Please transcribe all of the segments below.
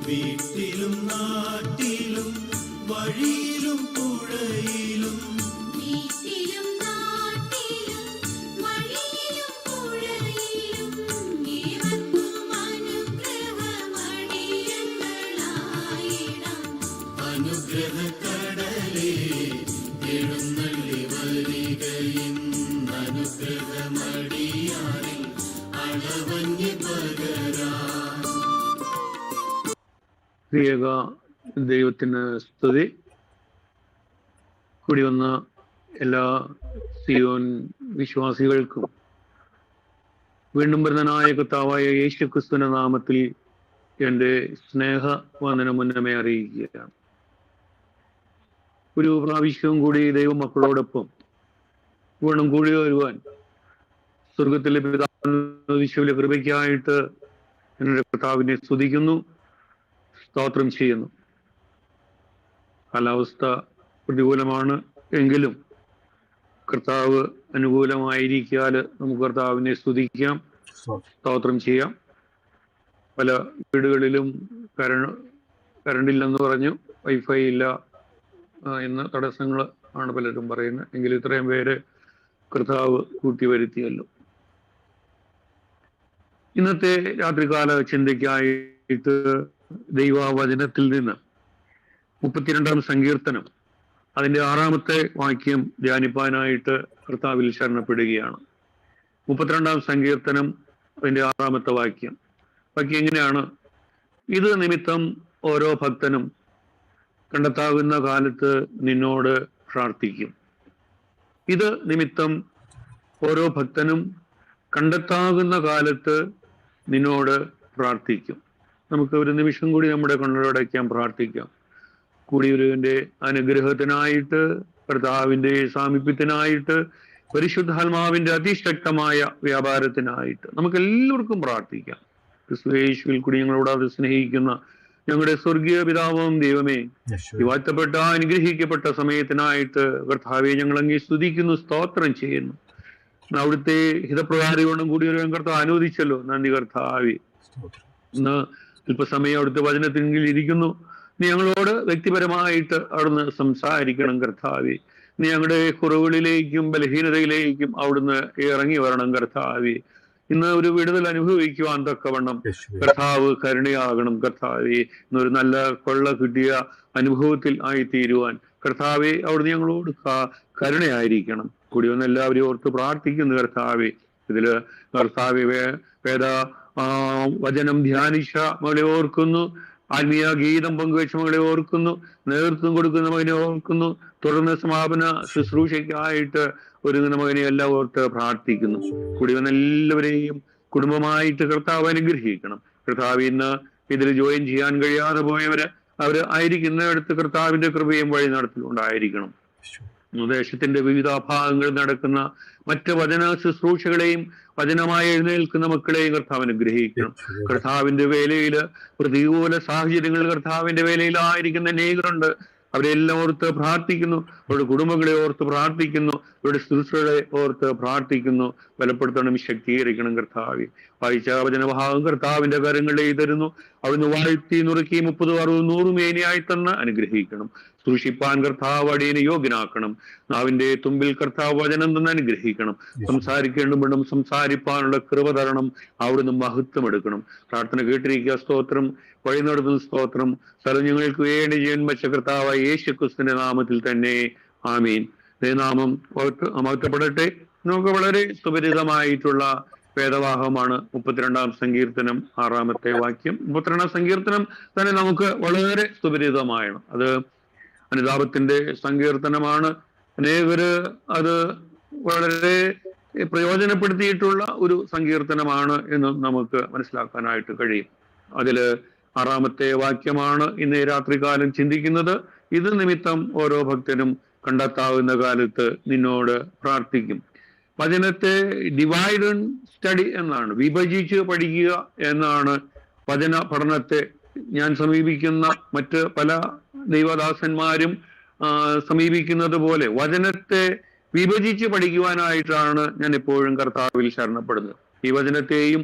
വീട്ടിലും നാട്ടിലും വഴിയിലും പുഴയിലും വീട്ടിലും നാട്ടിലും വഴിയിലും പുഴയിലും ഏവർക്കും അനുഗ്രഹമണിയങ്ങളായിടാം. അനുഗ്രഹക്കടലേ എഴുന്നള്ളി വരികയിന്നനുഗ്രഹമടിയാറിൽ അളവഞ്ഞ് പകരാം. പ്രിയക ദൈവത്തിന് സ്തുതി. കൂടി വന്ന എല്ലാ സിയോൻ വിശ്വാസികൾക്കും വീണ്ടും വരുന്നനായ കർത്താവായ യേശു ക്രിസ്തുവിന്റെ നാമത്തിൽ എൻ്റെ സ്നേഹവന്ദനം മുന്നമേ അറിയിക്കുകയാണ്. ഒരു പ്രാവശ്യവും കൂടി ദൈവമക്കളോടൊപ്പം വീണ്ടും കൂടി വരുവാൻ സ്വർഗത്തിലെ പിതാവിന്റെ കൃപയ്ക്കായിട്ട് എൻ്റെ കർത്താവിനെ സ്തുതിക്കുന്നു, സ്തോത്രം ചെയ്യുന്നു. കാലാവസ്ഥ പ്രതികൂലമാണ് എങ്കിലും കർത്താവ് അനുകൂലമായിരിക്കാൽ നമുക്ക് കർത്താവിനെ സ്തുതിക്കാം, സ്തോത്രം ചെയ്യാം. പല വീടുകളിലും കരണ്ടില്ലെന്ന് പറഞ്ഞു, വൈഫൈ ഇല്ല എന്ന തടസ്സങ്ങൾ ആണ് പലരും പറയുന്നത്. എങ്കിലും ഇത്രയും പേര് കർത്താവ് കൂട്ടി വരുത്തിയല്ലോ. ഇന്നത്തെ രാത്രികാല ചിന്തയ്ക്കായിട്ട് ദൈവവചനത്തിൽ നിന്ന് 32-ാം സങ്കീർത്തനം അതിൻ്റെ 6-ാമത്തെ വാക്യം ധ്യാനിപ്പാനായിട്ട് കർത്താവിൽ ശരണപ്പെടുകയാണ്. 32-ാം സങ്കീർത്തനം അതിൻ്റെ 6-ാമത്തെ വാക്യം എങ്ങനെയാണ്? ഇത് നിമിത്തം ഓരോ ഭക്തനും കണ്ടെത്താവുന്ന കാലത്ത് നിന്നോട് പ്രാർത്ഥിക്കും. ഇത് നിമിത്തം ഓരോ ഭക്തനും കണ്ടെത്താകുന്ന കാലത്ത് നിന്നോട് പ്രാർത്ഥിക്കും. നമുക്ക് ഒരു നിമിഷം കൂടി നമ്മുടെ കണ്ണുകളടയ്ക്കാം, പ്രാർത്ഥിക്കാം. കൂടിയൊരുവിൻ്റെ അനുഗ്രഹത്തിനായിട്ട്, കർത്താവിൻ്റെ സാമീപ്യത്തിനായിട്ട്, പരിശുദ്ധാത്മാവിൻ്റെ അതിശക്തമായ വ്യാപാരത്തിനായിട്ട് നമുക്ക് എല്ലാവർക്കും പ്രാർത്ഥിക്കാം. ക്രിസ്തുയേശുവിൽ കൂടി ഞങ്ങളോട് അത് സ്നേഹിക്കുന്ന ഞങ്ങളുടെ സ്വർഗീയ പിതാവും ദൈവമേ, ഈ വാഴ്ത്തപ്പെട്ട അനുഗ്രഹിക്കപ്പെട്ട സമയത്തിനായിട്ട് കർത്താവെ ഞങ്ങൾ അങ്ങേ സ്തുതിക്കുന്നു, സ്തോത്രം ചെയ്യുന്നു. അവിടുത്തെ ഹിതപ്രകാരയോടും കൂടി ഒരു കർത്താവ് അനുവദിച്ചല്ലോ, നന്ദി കർത്താവെ. ഇന്ന് അല്പസമയം അവിടുത്തെ വചനത്തിൽ ഇരിക്കുന്നു. നീ ഞങ്ങളോട് വ്യക്തിപരമായിട്ട് അവിടുന്ന് സംസാരിക്കണം കർത്താവെ. നീ ഞങ്ങളുടെ കുറവുകളിലേക്കും ബലഹീനതയിലേക്കും അവിടുന്ന് ഇറങ്ങി വരണം കർത്താവെ. ഇന്ന് ഒരു വിടുതൽ അനുഭവിക്കുവാൻ തക്കവണ്ണം കർത്താവ് കരുണയാകണം കർത്താവെ. ഇന്നൊരു നല്ല കൊള്ള കിട്ടിയ അനുഭവത്തിൽ ആയിത്തീരുവാൻ കർത്താവെ അവിടുന്ന് ഞങ്ങളോട് കരുണയായിരിക്കണം. കൂടി വന്ന് എല്ലാവരെയും ഓർത്ത് പ്രാർത്ഥിക്കുന്നു കർത്താവെ. ഇതില് കർത്താവെ വേദ വചനം ധ്യാനിച്ച മകളെ ഓർക്കുന്നു, ആത്മീയ ഗീതം പങ്കുവെച്ച മകളെ ഓർക്കുന്നു, നേതൃത്വം കൊടുക്കുന്ന മകനെ ഓർക്കുന്നു, തുടർന്ന് സമാപന ശുശ്രൂഷയ്ക്കായിട്ട് ഒരുങ്ങുന്ന മകനെ എല്ലാം ഓർത്ത് പ്രാർത്ഥിക്കുന്നു. കൂടി വന്ന എല്ലാവരെയും കുടുംബമായിട്ട് കർത്താവ് അനുഗ്രഹിക്കണം കർത്താവ്. ഇന്ന് ഇതിൽ ജോയിൻ ചെയ്യാൻ കഴിയാതെ പോയവര് അവര് ആയിരിക്കുന്നിടത്ത് കർത്താവിന്റെ കൃപയും വഴി നടത്തിക്കൊണ്ടായിരിക്കണം. ദേശത്തിന്റെ വിവിധ ഭാഗങ്ങളിൽ നടക്കുന്ന മറ്റ് വചന ശുശ്രൂഷകളെയും വചനമായി എഴുന്നേൽക്കുന്ന മക്കളെയും കർത്താവ് അനുഗ്രഹിക്കണം. കർത്താവിന്റെ വേലയില് പ്രതികൂല സാഹചര്യങ്ങൾ കർത്താവിന്റെ വേലയിലായിരിക്കുന്ന അനേകരുണ്ട്. അവരെല്ലാം ഓർത്ത് പ്രാർത്ഥിക്കുന്നു, അവരുടെ കുടുംബങ്ങളെ ഓർത്ത് പ്രാർത്ഥിക്കുന്നു, അവരുടെ ശുശ്രൂഷകളെ ഓർത്ത് പ്രാർത്ഥിക്കുന്നു. ബലപ്പെടുത്തണം, ശക്തീകരിക്കണം കർത്താവെ. വായിച്ച വചനഭാഗം കർത്താവിന്റെ കരങ്ങളെ തരുന്നു. അവിടുന്ന് വാഴ്ത്തി നുറുക്കി 30, 60, 100 മേനിയായി തന്ന് അനുഗ്രഹിക്കണം. സൂക്ഷിപ്പാൻ കർത്താവ് അടിയനെ യോഗ്യനാക്കണം. നാവിന്റെ തുമ്പിൽ കർത്താവ് വചനം തന്ന് അനുഗ്രഹിക്കണം. സംസാരിക്കേണ്ടുമ്പോഴും സംസാരിപ്പാനുള്ള കൃപ തരണം. അവിടുന്ന് മഹത്വം എടുക്കണം. പ്രാർത്ഥന കേട്ടിരിക്കുക. സ്തോത്രം. വഴി നടത്തുന്ന സ്തോത്രം. സ്ഥലം ഞങ്ങൾക്ക് വേണ്ടി ജീവൻ വച്ച കർത്താവായ യേശു ക്രിസ്തുവിന്റെ നാമത്തിൽ തന്നെ ആമീൻ. നാമം മഹത്വപ്പെടട്ടെ. നമുക്ക് വളരെ സുപരിചിതമായിട്ടുള്ള വേദവാഹമാണ് 32-ാം സങ്കീർത്തനം 6-ാമത്തെ വാക്യം. 32-ാം സങ്കീർത്തനം തന്നെ നമുക്ക് വളരെ സുപരിചിതമാണ്. അത് അനുതാപത്തിന്റെ സങ്കീർത്തനമാണ്. അനേകര് അത് വളരെ പ്രയോജനപ്പെടുത്തിയിട്ടുള്ള ഒരു സങ്കീർത്തനമാണ് എന്ന് നമുക്ക് മനസ്സിലാക്കാനായിട്ട് കഴിയും. അതില് 6-ാമത്തെ വാക്യമാണ് ഇന്ന് രാത്രികാലം ചിന്തിക്കുന്നത്. ഇത് നിമിത്തം ഓരോ ഭക്തനും കണ്ടെത്താവുന്ന കാലത്ത് നിന്നോട് പ്രാർത്ഥിക്കും. വചനത്തെ ഡിവൈഡ് ആൻഡ് സ്റ്റഡി എന്നാണ്, വിഭജിച്ച് പഠിക്കുക എന്നാണ് വചന പഠനത്തെ ഞാൻ സമീപിക്കുന്ന മറ്റ് പല ദൈവദാസന്മാരും സമീപിക്കുന്നത് പോലെ വചനത്തെ വിഭജിച്ച് പഠിക്കുവാനായിട്ടാണ് ഞാൻ എപ്പോഴും കർത്താവിൽ ശരണപ്പെടുന്നത്. ഈ വചനത്തെയും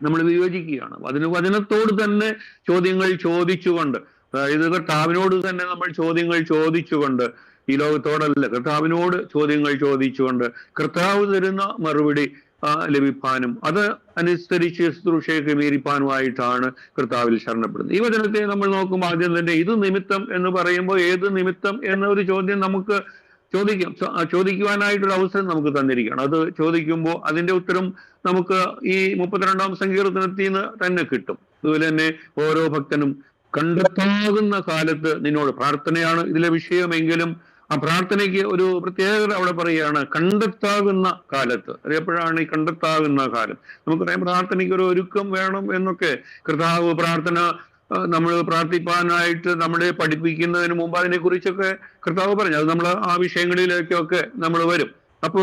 നമ്മൾ വിയോജിക്കുകയാണ്. വചനത്തോട് തന്നെ ചോദ്യങ്ങൾ ചോദിച്ചുകൊണ്ട്, അതായത് കർത്താവിനോട് തന്നെ നമ്മൾ ചോദ്യങ്ങൾ ചോദിച്ചുകൊണ്ട്, ഈ ലോകത്തോടല്ല കർത്താവിനോട് ചോദ്യങ്ങൾ ചോദിച്ചുകൊണ്ട് കർത്താവ് തരുന്ന മറുപടി ലഭിപ്പാനും അത് അനുസരിച്ച് ശുശ്രൂഷയെ ക്രമീകരിപ്പാനുമായിട്ടാണ് കർത്താവിൽ ശരണപ്പെടുന്നത്. ഈ വചനത്തെ നമ്മൾ നോക്കുമ്പോൾ ആദ്യം തന്നെ ഇത് നിമിത്തം എന്ന് പറയുമ്പോൾ ഏത് നിമിത്തം എന്നൊരു ചോദ്യം നമുക്ക് ചോദിക്കുവാനായിട്ടൊരു അവസരം നമുക്ക് തന്നിരിക്കുകയാണ്. അത് ചോദിക്കുമ്പോൾ അതിന്റെ ഉത്തരം നമുക്ക് ഈ 32-ാം സങ്കീർത്തനത്തിൽ നിന്ന് തന്നെ കിട്ടും. അതുപോലെ തന്നെ ഓരോ ഭക്തനും കണ്ടെത്താകുന്ന കാലത്ത് നിന്നോട്, പ്രാർത്ഥനയാണ് ഇതിലെ വിഷയമെങ്കിലും ആ പ്രാർത്ഥനയ്ക്ക് ഒരു പ്രത്യേകത അവിടെ പറയുകയാണ്, കണ്ടെത്താകുന്ന കാലത്ത്. അത് എപ്പോഴാണ് ഈ കണ്ടെത്താകുന്ന കാലം? നമുക്കറിയാം പ്രാർത്ഥനയ്ക്ക് ഒരു ഒരുക്കം വേണം എന്നൊക്കെ കർത്താവ് പ്രാർത്ഥന നമ്മൾ പ്രാർത്ഥിപ്പാനായിട്ട് നമ്മളെ പഠിപ്പിക്കുന്നതിന് മുമ്പ് അതിനെക്കുറിച്ചൊക്കെ കർത്താവ് പറഞ്ഞു. അത് നമ്മൾ ആ വിഷയങ്ങളിലേക്കൊക്കെ നമ്മൾ വരും. അപ്പോ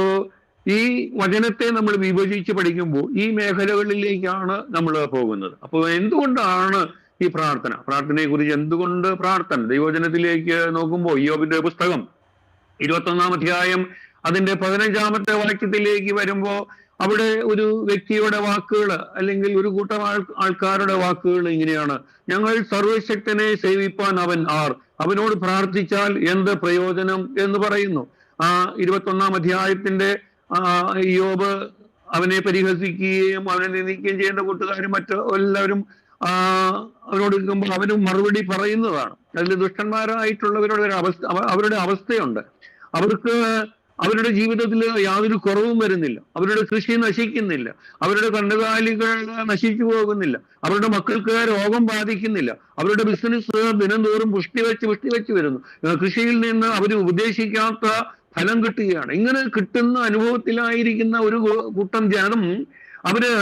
ഈ വചനത്തെ നമ്മൾ വിഭജിച്ച് പഠിക്കുമ്പോൾ ഈ മേഖലകളിലേക്കാണ് നമ്മൾ പോകുന്നത്. അപ്പോൾ എന്തുകൊണ്ടാണ് ഈ പ്രാർത്ഥനയെ കുറിച്ച് എന്തുകൊണ്ട് പ്രാർത്ഥന? ദൈവവചനത്തിലേക്ക് നോക്കുമ്പോൾ ഇയ്യോബിന്റെ പുസ്തകം 21-ാം അധ്യായം അതിന്റെ 15-ാമത്തെ വാക്യത്തിലേക്ക് വരുമ്പോ അവിടെ ഒരു വ്യക്തിയുടെ വാക്കുകൾ അല്ലെങ്കിൽ ഒരു കൂട്ടം ആൾക്കാരുടെ വാക്കുകൾ ഇങ്ങനെയാണ്: ഞങ്ങൾ സർവശക്തനെ സേവിപ്പാൻ അവൻ ആർ, അവനോട് പ്രാർത്ഥിച്ചാൽ എന്ത് പ്രയോജനം എന്ന് പറയുന്നു. ആ 21-ാം അധ്യായത്തിന്റെ ഇയ്യോബ് അവനെ പരിഹസിക്കുകയും അവനെ നിന്ദിക്കുകയും ചെയ്യേണ്ട കൂട്ടുകാരും എല്ലാവരും അവരോട് നിൽക്കുമ്പോൾ അവന് മറുപടി പറയുന്നതാണ്. അതിൽ ദുഷ്ടന്മാരായിട്ടുള്ളവരുടെ അവരുടെ അവസ്ഥയുണ്ട്. അവർക്ക് അവരുടെ ജീവിതത്തിൽ യാതൊരു കുറവും വരുന്നില്ല, അവരുടെ കൃഷി നശിക്കുന്നില്ല, അവരുടെ കന്നുകാലികൾ നശിച്ചു പോകുന്നില്ല, അവരുടെ മക്കൾക്ക് രോഗം ബാധിക്കുന്നില്ല, അവരുടെ ബിസിനസ് ദിനംതോറും പുഷ്ടി വെച്ച് വരുന്നു, കൃഷിയിൽ നിന്ന് അവർ ഉദ്ദേശിക്കാത്ത ഫലം കിട്ടുകയാണ്. ഇങ്ങനെ കിട്ടുന്ന അനുഭവത്തിലായിരിക്കുന്ന ഒരു കൂട്ടം ജനം അവര്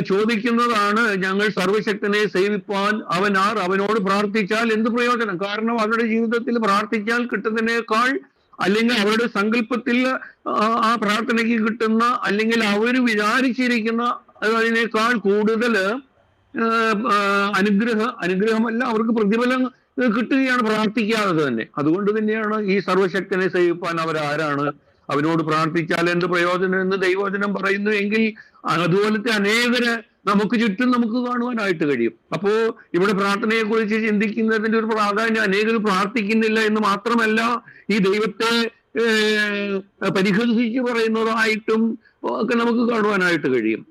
ചോദിക്കുന്നതാണ്, ഞങ്ങൾ സർവശക്തനെ സേവിപ്പാൻ അവൻ ആർ, അവനോട് പ്രാർത്ഥിച്ചാൽ എന്ത് പ്രയോജനം? കാരണം അവരുടെ ജീവിതത്തിൽ പ്രാർത്ഥിച്ചാൽ കിട്ടുന്നതിനേക്കാൾ, അല്ലെങ്കിൽ അവരുടെ സങ്കല്പത്തിൽ ആ പ്രാർത്ഥനയ്ക്ക് കിട്ടുന്ന, അല്ലെങ്കിൽ അവർ വിചാരിച്ചിരിക്കുന്ന അതിനേക്കാൾ കൂടുതൽ അനുഗ്രഹമല്ല, അവർക്ക് പ്രതിഫലം കിട്ടുകയാണ് പ്രാർത്ഥിക്കാതെ തന്നെ. അതുകൊണ്ട് തന്നെയാണ് ഈ സർവശക്തനെ സേവിപ്പാൻ അവരാരാണ്, അവനോട് പ്രാർത്ഥിച്ചാൽ എന്ത് പ്രയോജനം എന്ന് ദൈവവചനം പറയുന്നു. എങ്കിൽ അതുപോലത്തെ അനേകര് നമുക്ക് ചുറ്റും നമുക്ക് കാണുവാനായിട്ട് കഴിയും. അപ്പോ ഇവിടെ പ്രാർത്ഥനയെ കുറിച്ച് ചിന്തിക്കുന്നതിന്റെ ഒരു പ്രാധാന്യം, അനേകർ പ്രാർത്ഥിക്കുന്നില്ല എന്ന് മാത്രമല്ല, ഈ ദൈവത്തെ പരിഹസിച്ച് പറയുന്നതായിട്ടും ഒക്കെ നമുക്ക് കാണുവാനായിട്ട് കഴിയും.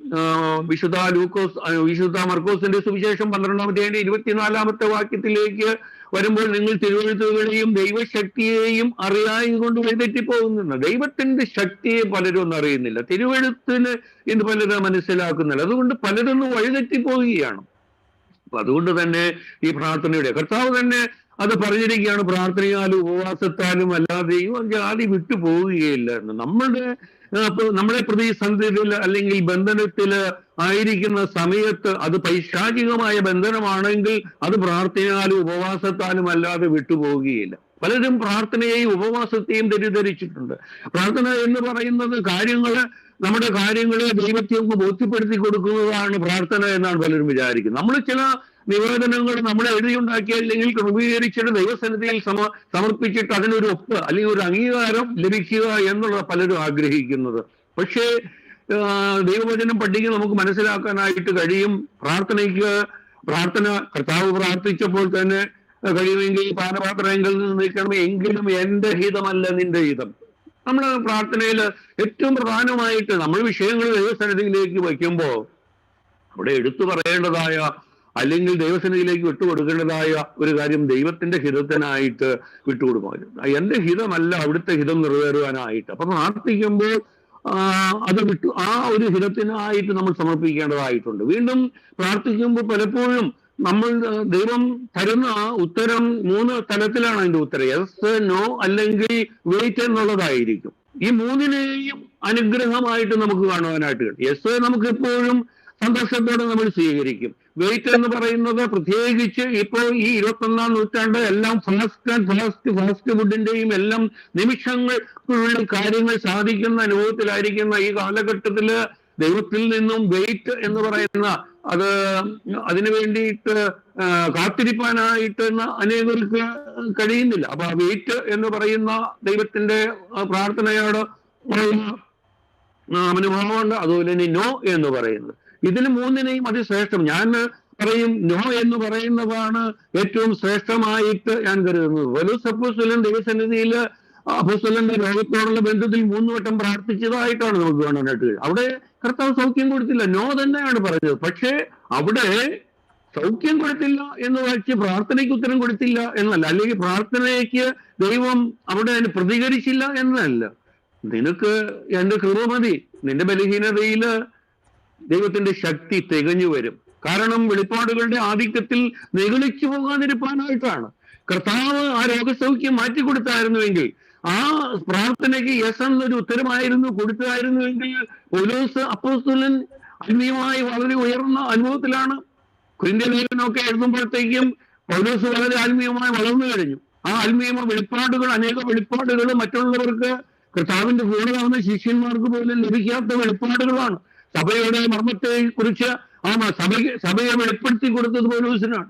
വിശുദ്ധ മർക്കോസിന്റെ സുവിശേഷം 12-ാം അധ്യായം 24-ാമത്തെ വാക്യത്തിലേക്ക് വരുമ്പോൾ, നിങ്ങൾ തിരുവെഴുത്തുകളെയും ദൈവശക്തിയെയും അറിയായത് കൊണ്ട് വഴിതെറ്റിപ്പോകുന്നുണ്ട്. ദൈവത്തിന്റെ ശക്തിയെ പലരും ഒന്നും അറിയുന്നില്ല, തിരുവെഴുത്തിന് ഇന്ന് പലരും മനസ്സിലാക്കുന്നില്ല. അതുകൊണ്ട് പലരും വഴിതെറ്റിപ്പോവുകയാണ്. അപ്പൊ അതുകൊണ്ട് തന്നെ ഈ പ്രാർത്ഥനയുടെ കർത്താവ് തന്നെ അത് പറഞ്ഞിരിക്കുകയാണ്, പ്രാർത്ഥനയാലും ഉപവാസത്താലും അല്ലാതെ ദൈവം ജാതി വിട്ടു പോവുകയില്ല എന്ന്. നമ്മളെ പ്രതിസന്ധിയിൽ അല്ലെങ്കിൽ ബന്ധനത്തില് ആയിരിക്കുന്ന സമയത്ത് അത് പൈശാചികമായ ബന്ധനമാണെങ്കിൽ അത് പ്രാർത്ഥനയാലും ഉപവാസത്താലും അല്ലാതെ വിട്ടുപോവുകയില്ല. പലരും പ്രാർത്ഥനയെയും ഉപവാസത്തെയും തെറ്റിദ്ധരിച്ചിട്ടുണ്ട്. പ്രാർത്ഥന എന്ന് പറയുന്നത് നമ്മുടെ കാര്യങ്ങളെ ദൈവത്തെ ബോധ്യപ്പെടുത്തി കൊടുക്കുന്നതാണ് പ്രാർത്ഥന എന്നാണ് പലരും വിചാരിക്കുന്നത്. നമ്മൾ ചില നിവേദനങ്ങൾ നമ്മളെ എഴുതിയുണ്ടാക്കിയ അല്ലെങ്കിൽ ക്രമീകരിച്ചിട്ട് ദൈവസന്നിധിയിൽ സമർപ്പിച്ചിട്ട് അതിനൊരു ഒപ്പ് അല്ലെങ്കിൽ ഒരു അംഗീകാരം ലഭിക്കുക എന്നുള്ള പലരും ആഗ്രഹിക്കുന്നത്. പക്ഷേ ദൈവവചനം പഠിക്കാൻ നമുക്ക് മനസ്സിലാക്കാനായിട്ട് കഴിയും, പ്രാർത്ഥന കർത്താവ് പ്രാർത്ഥിച്ചപ്പോൾ തന്നെ കഴിയുമെങ്കിൽ പാനപാത്രമെങ്കിൽ നിന്ന് നിൽക്കണമേ, എങ്കിലും എന്റെ ഹിതമല്ല നിന്റെ ഹിതം. നമ്മൾ പ്രാർത്ഥനയിൽ ഏറ്റവും പ്രധാനമായിട്ട് നമ്മൾ വിഷയങ്ങൾ ദൈവസന്നിധിയിലേക്ക് വയ്ക്കുമ്പോൾ അവിടെ എടുത്തു പറയേണ്ടതായ അല്ലെങ്കിൽ ദൈവസന്നിധിയിലേക്ക് വിട്ടുകൊടുക്കേണ്ടതായ ഒരു കാര്യം ദൈവത്തിന്റെ ഹിതത്തിനായിട്ട് വിട്ടുകൊടുക്കും. എന്റെ ഹിതമല്ല അവിടുത്തെ ഹിതം നിറവേറുവാനായിട്ട്. അപ്പൊ പ്രാർത്ഥിക്കുമ്പോൾ അത് ആ ഒരു ഹിതത്തിനായിട്ട് നമ്മൾ സമർപ്പിക്കേണ്ടതായിട്ടുണ്ട്. വീണ്ടും പ്രാർത്ഥിക്കുമ്പോൾ പലപ്പോഴും ദൈവം തരുന്ന ഉത്തരം 3 തലത്തിലാണ്. അതിന്റെ ഉത്തരം യെസ്, നോ അല്ലെങ്കിൽ വെയിറ്റ് എന്നുള്ളതായിരിക്കും. ഈ 3നെയും അനുഗ്രഹമായിട്ട് നമുക്ക് കാണുവാനായിട്ട് കഴിയും. യെസ് നമുക്ക് എപ്പോഴും സന്തോഷത്തോടെ നമ്മൾ സ്വീകരിക്കും. വെയിറ്റ് എന്ന് പറയുന്നത് പ്രത്യേകിച്ച് ഇപ്പോൾ ഈ 21-ാം നൂറ്റാണ്ട് എല്ലാം ഫാസ്റ്റ് ഫുഡിന്റെയും എല്ലാം നിമിഷങ്ങൾക്കുള്ളിൽ കാര്യങ്ങൾ സാധിക്കുന്ന അനുഭവത്തിലായിരിക്കുന്ന ഈ കാലഘട്ടത്തില് ദൈവത്തിൽ നിന്നും വെയിറ്റ് എന്ന് പറയുന്ന അതിനു വേണ്ടിയിട്ട് കാത്തിരിപ്പാനായിട്ട് അനേകർക്ക് കഴിയുന്നില്ല. അപ്പൊ ആ വെയിറ്റ് എന്ന് പറയുന്ന ദൈവത്തിന്റെ പ്രാർത്ഥനയോട് അനുഭവമുണ്ട്. അതുപോലെ തന്നെ നോ എന്ന് പറയുന്നത്, ഇതിന് മൂന്നിനെയും അതിശ്രേഷ്ഠം. ഞാൻ പറയും നോ എന്ന് പറയുന്നതാണ് ഏറ്റവും ശ്രേഷ്ഠമായിട്ട് ഞാൻ കരുതുന്നത്. പൗലോസ് അപ്പോസ്തലൻ ദൈവസന്നിധിയിൽ അപ്പോസ്തലന്റെ രോഗത്തോടുള്ള ബന്ധത്തിൽ 3 വട്ടം പ്രാർത്ഥിച്ചതായിട്ടാണ് നമുക്ക് കാണാനായിട്ട് കഴിയും. അവിടെ കർത്താവ് സൗഖ്യം കൊടുത്തില്ല, നോ തന്നെയാണ് പറഞ്ഞത്. പക്ഷേ അവിടെ സൗഖ്യം കൊടുത്തില്ല എന്ന് വെച്ച് പ്രാർത്ഥനയ്ക്ക് ഉത്തരം കൊടുത്തില്ല എന്നല്ല, അല്ലെങ്കിൽ പ്രാർത്ഥനയ്ക്ക് ദൈവം അവിടെ അതിന് പ്രതികരിച്ചില്ല എന്നല്ല. നിനക്ക് എന്റെ കൃപ മതി, നിന്റെ ബലഹീനതയില് ദൈവത്തിന്റെ ശക്തി തികഞ്ഞു വരും. കാരണം വെളിപ്പാടുകളുടെ ആധിക്യത്തിൽ നിഗളിച്ചു പോകാതിരിക്കാനായിട്ടാണ്. കർത്താവ് ആ രോഗസൗഖ്യം മാറ്റിക്കൊടുത്തായിരുന്നുവെങ്കിൽ, ആ പ്രാർത്ഥനയ്ക്ക് യെസ് എന്നൊരു ഉത്തരമായിരുന്നു കൊടുത്തായിരുന്നുവെങ്കിൽ, പൗലോസ് അപ്പോസ്തലൻ ആത്മീയമായി വളരെ ഉയർന്ന അനുഭവത്തിലാണ്. കൊരിന്ത്യർ ലേഖനമൊക്കെ എഴുതുമ്പോഴത്തേക്കും പൗലോസ് വളരെ ആത്മീയമായി വളർന്നു കഴിഞ്ഞു. ആ ആത്മീയമായ വെളിപ്പാടുകൾ, അനേക വെളിപ്പാടുകൾ മറ്റുള്ളവർക്ക്, കർത്താവിന്റെ കൂടെയാവുന്ന ശിഷ്യന്മാർക്ക് പോലും ലഭിക്കാത്ത വെളിപ്പാടുകളാണ്. സഭയുടെ മർമ്മത്തെ കുറിച്ച് സഭയെ വെളിപ്പെടുത്തി കൊടുത്തത് പൗലോസിനാണ്.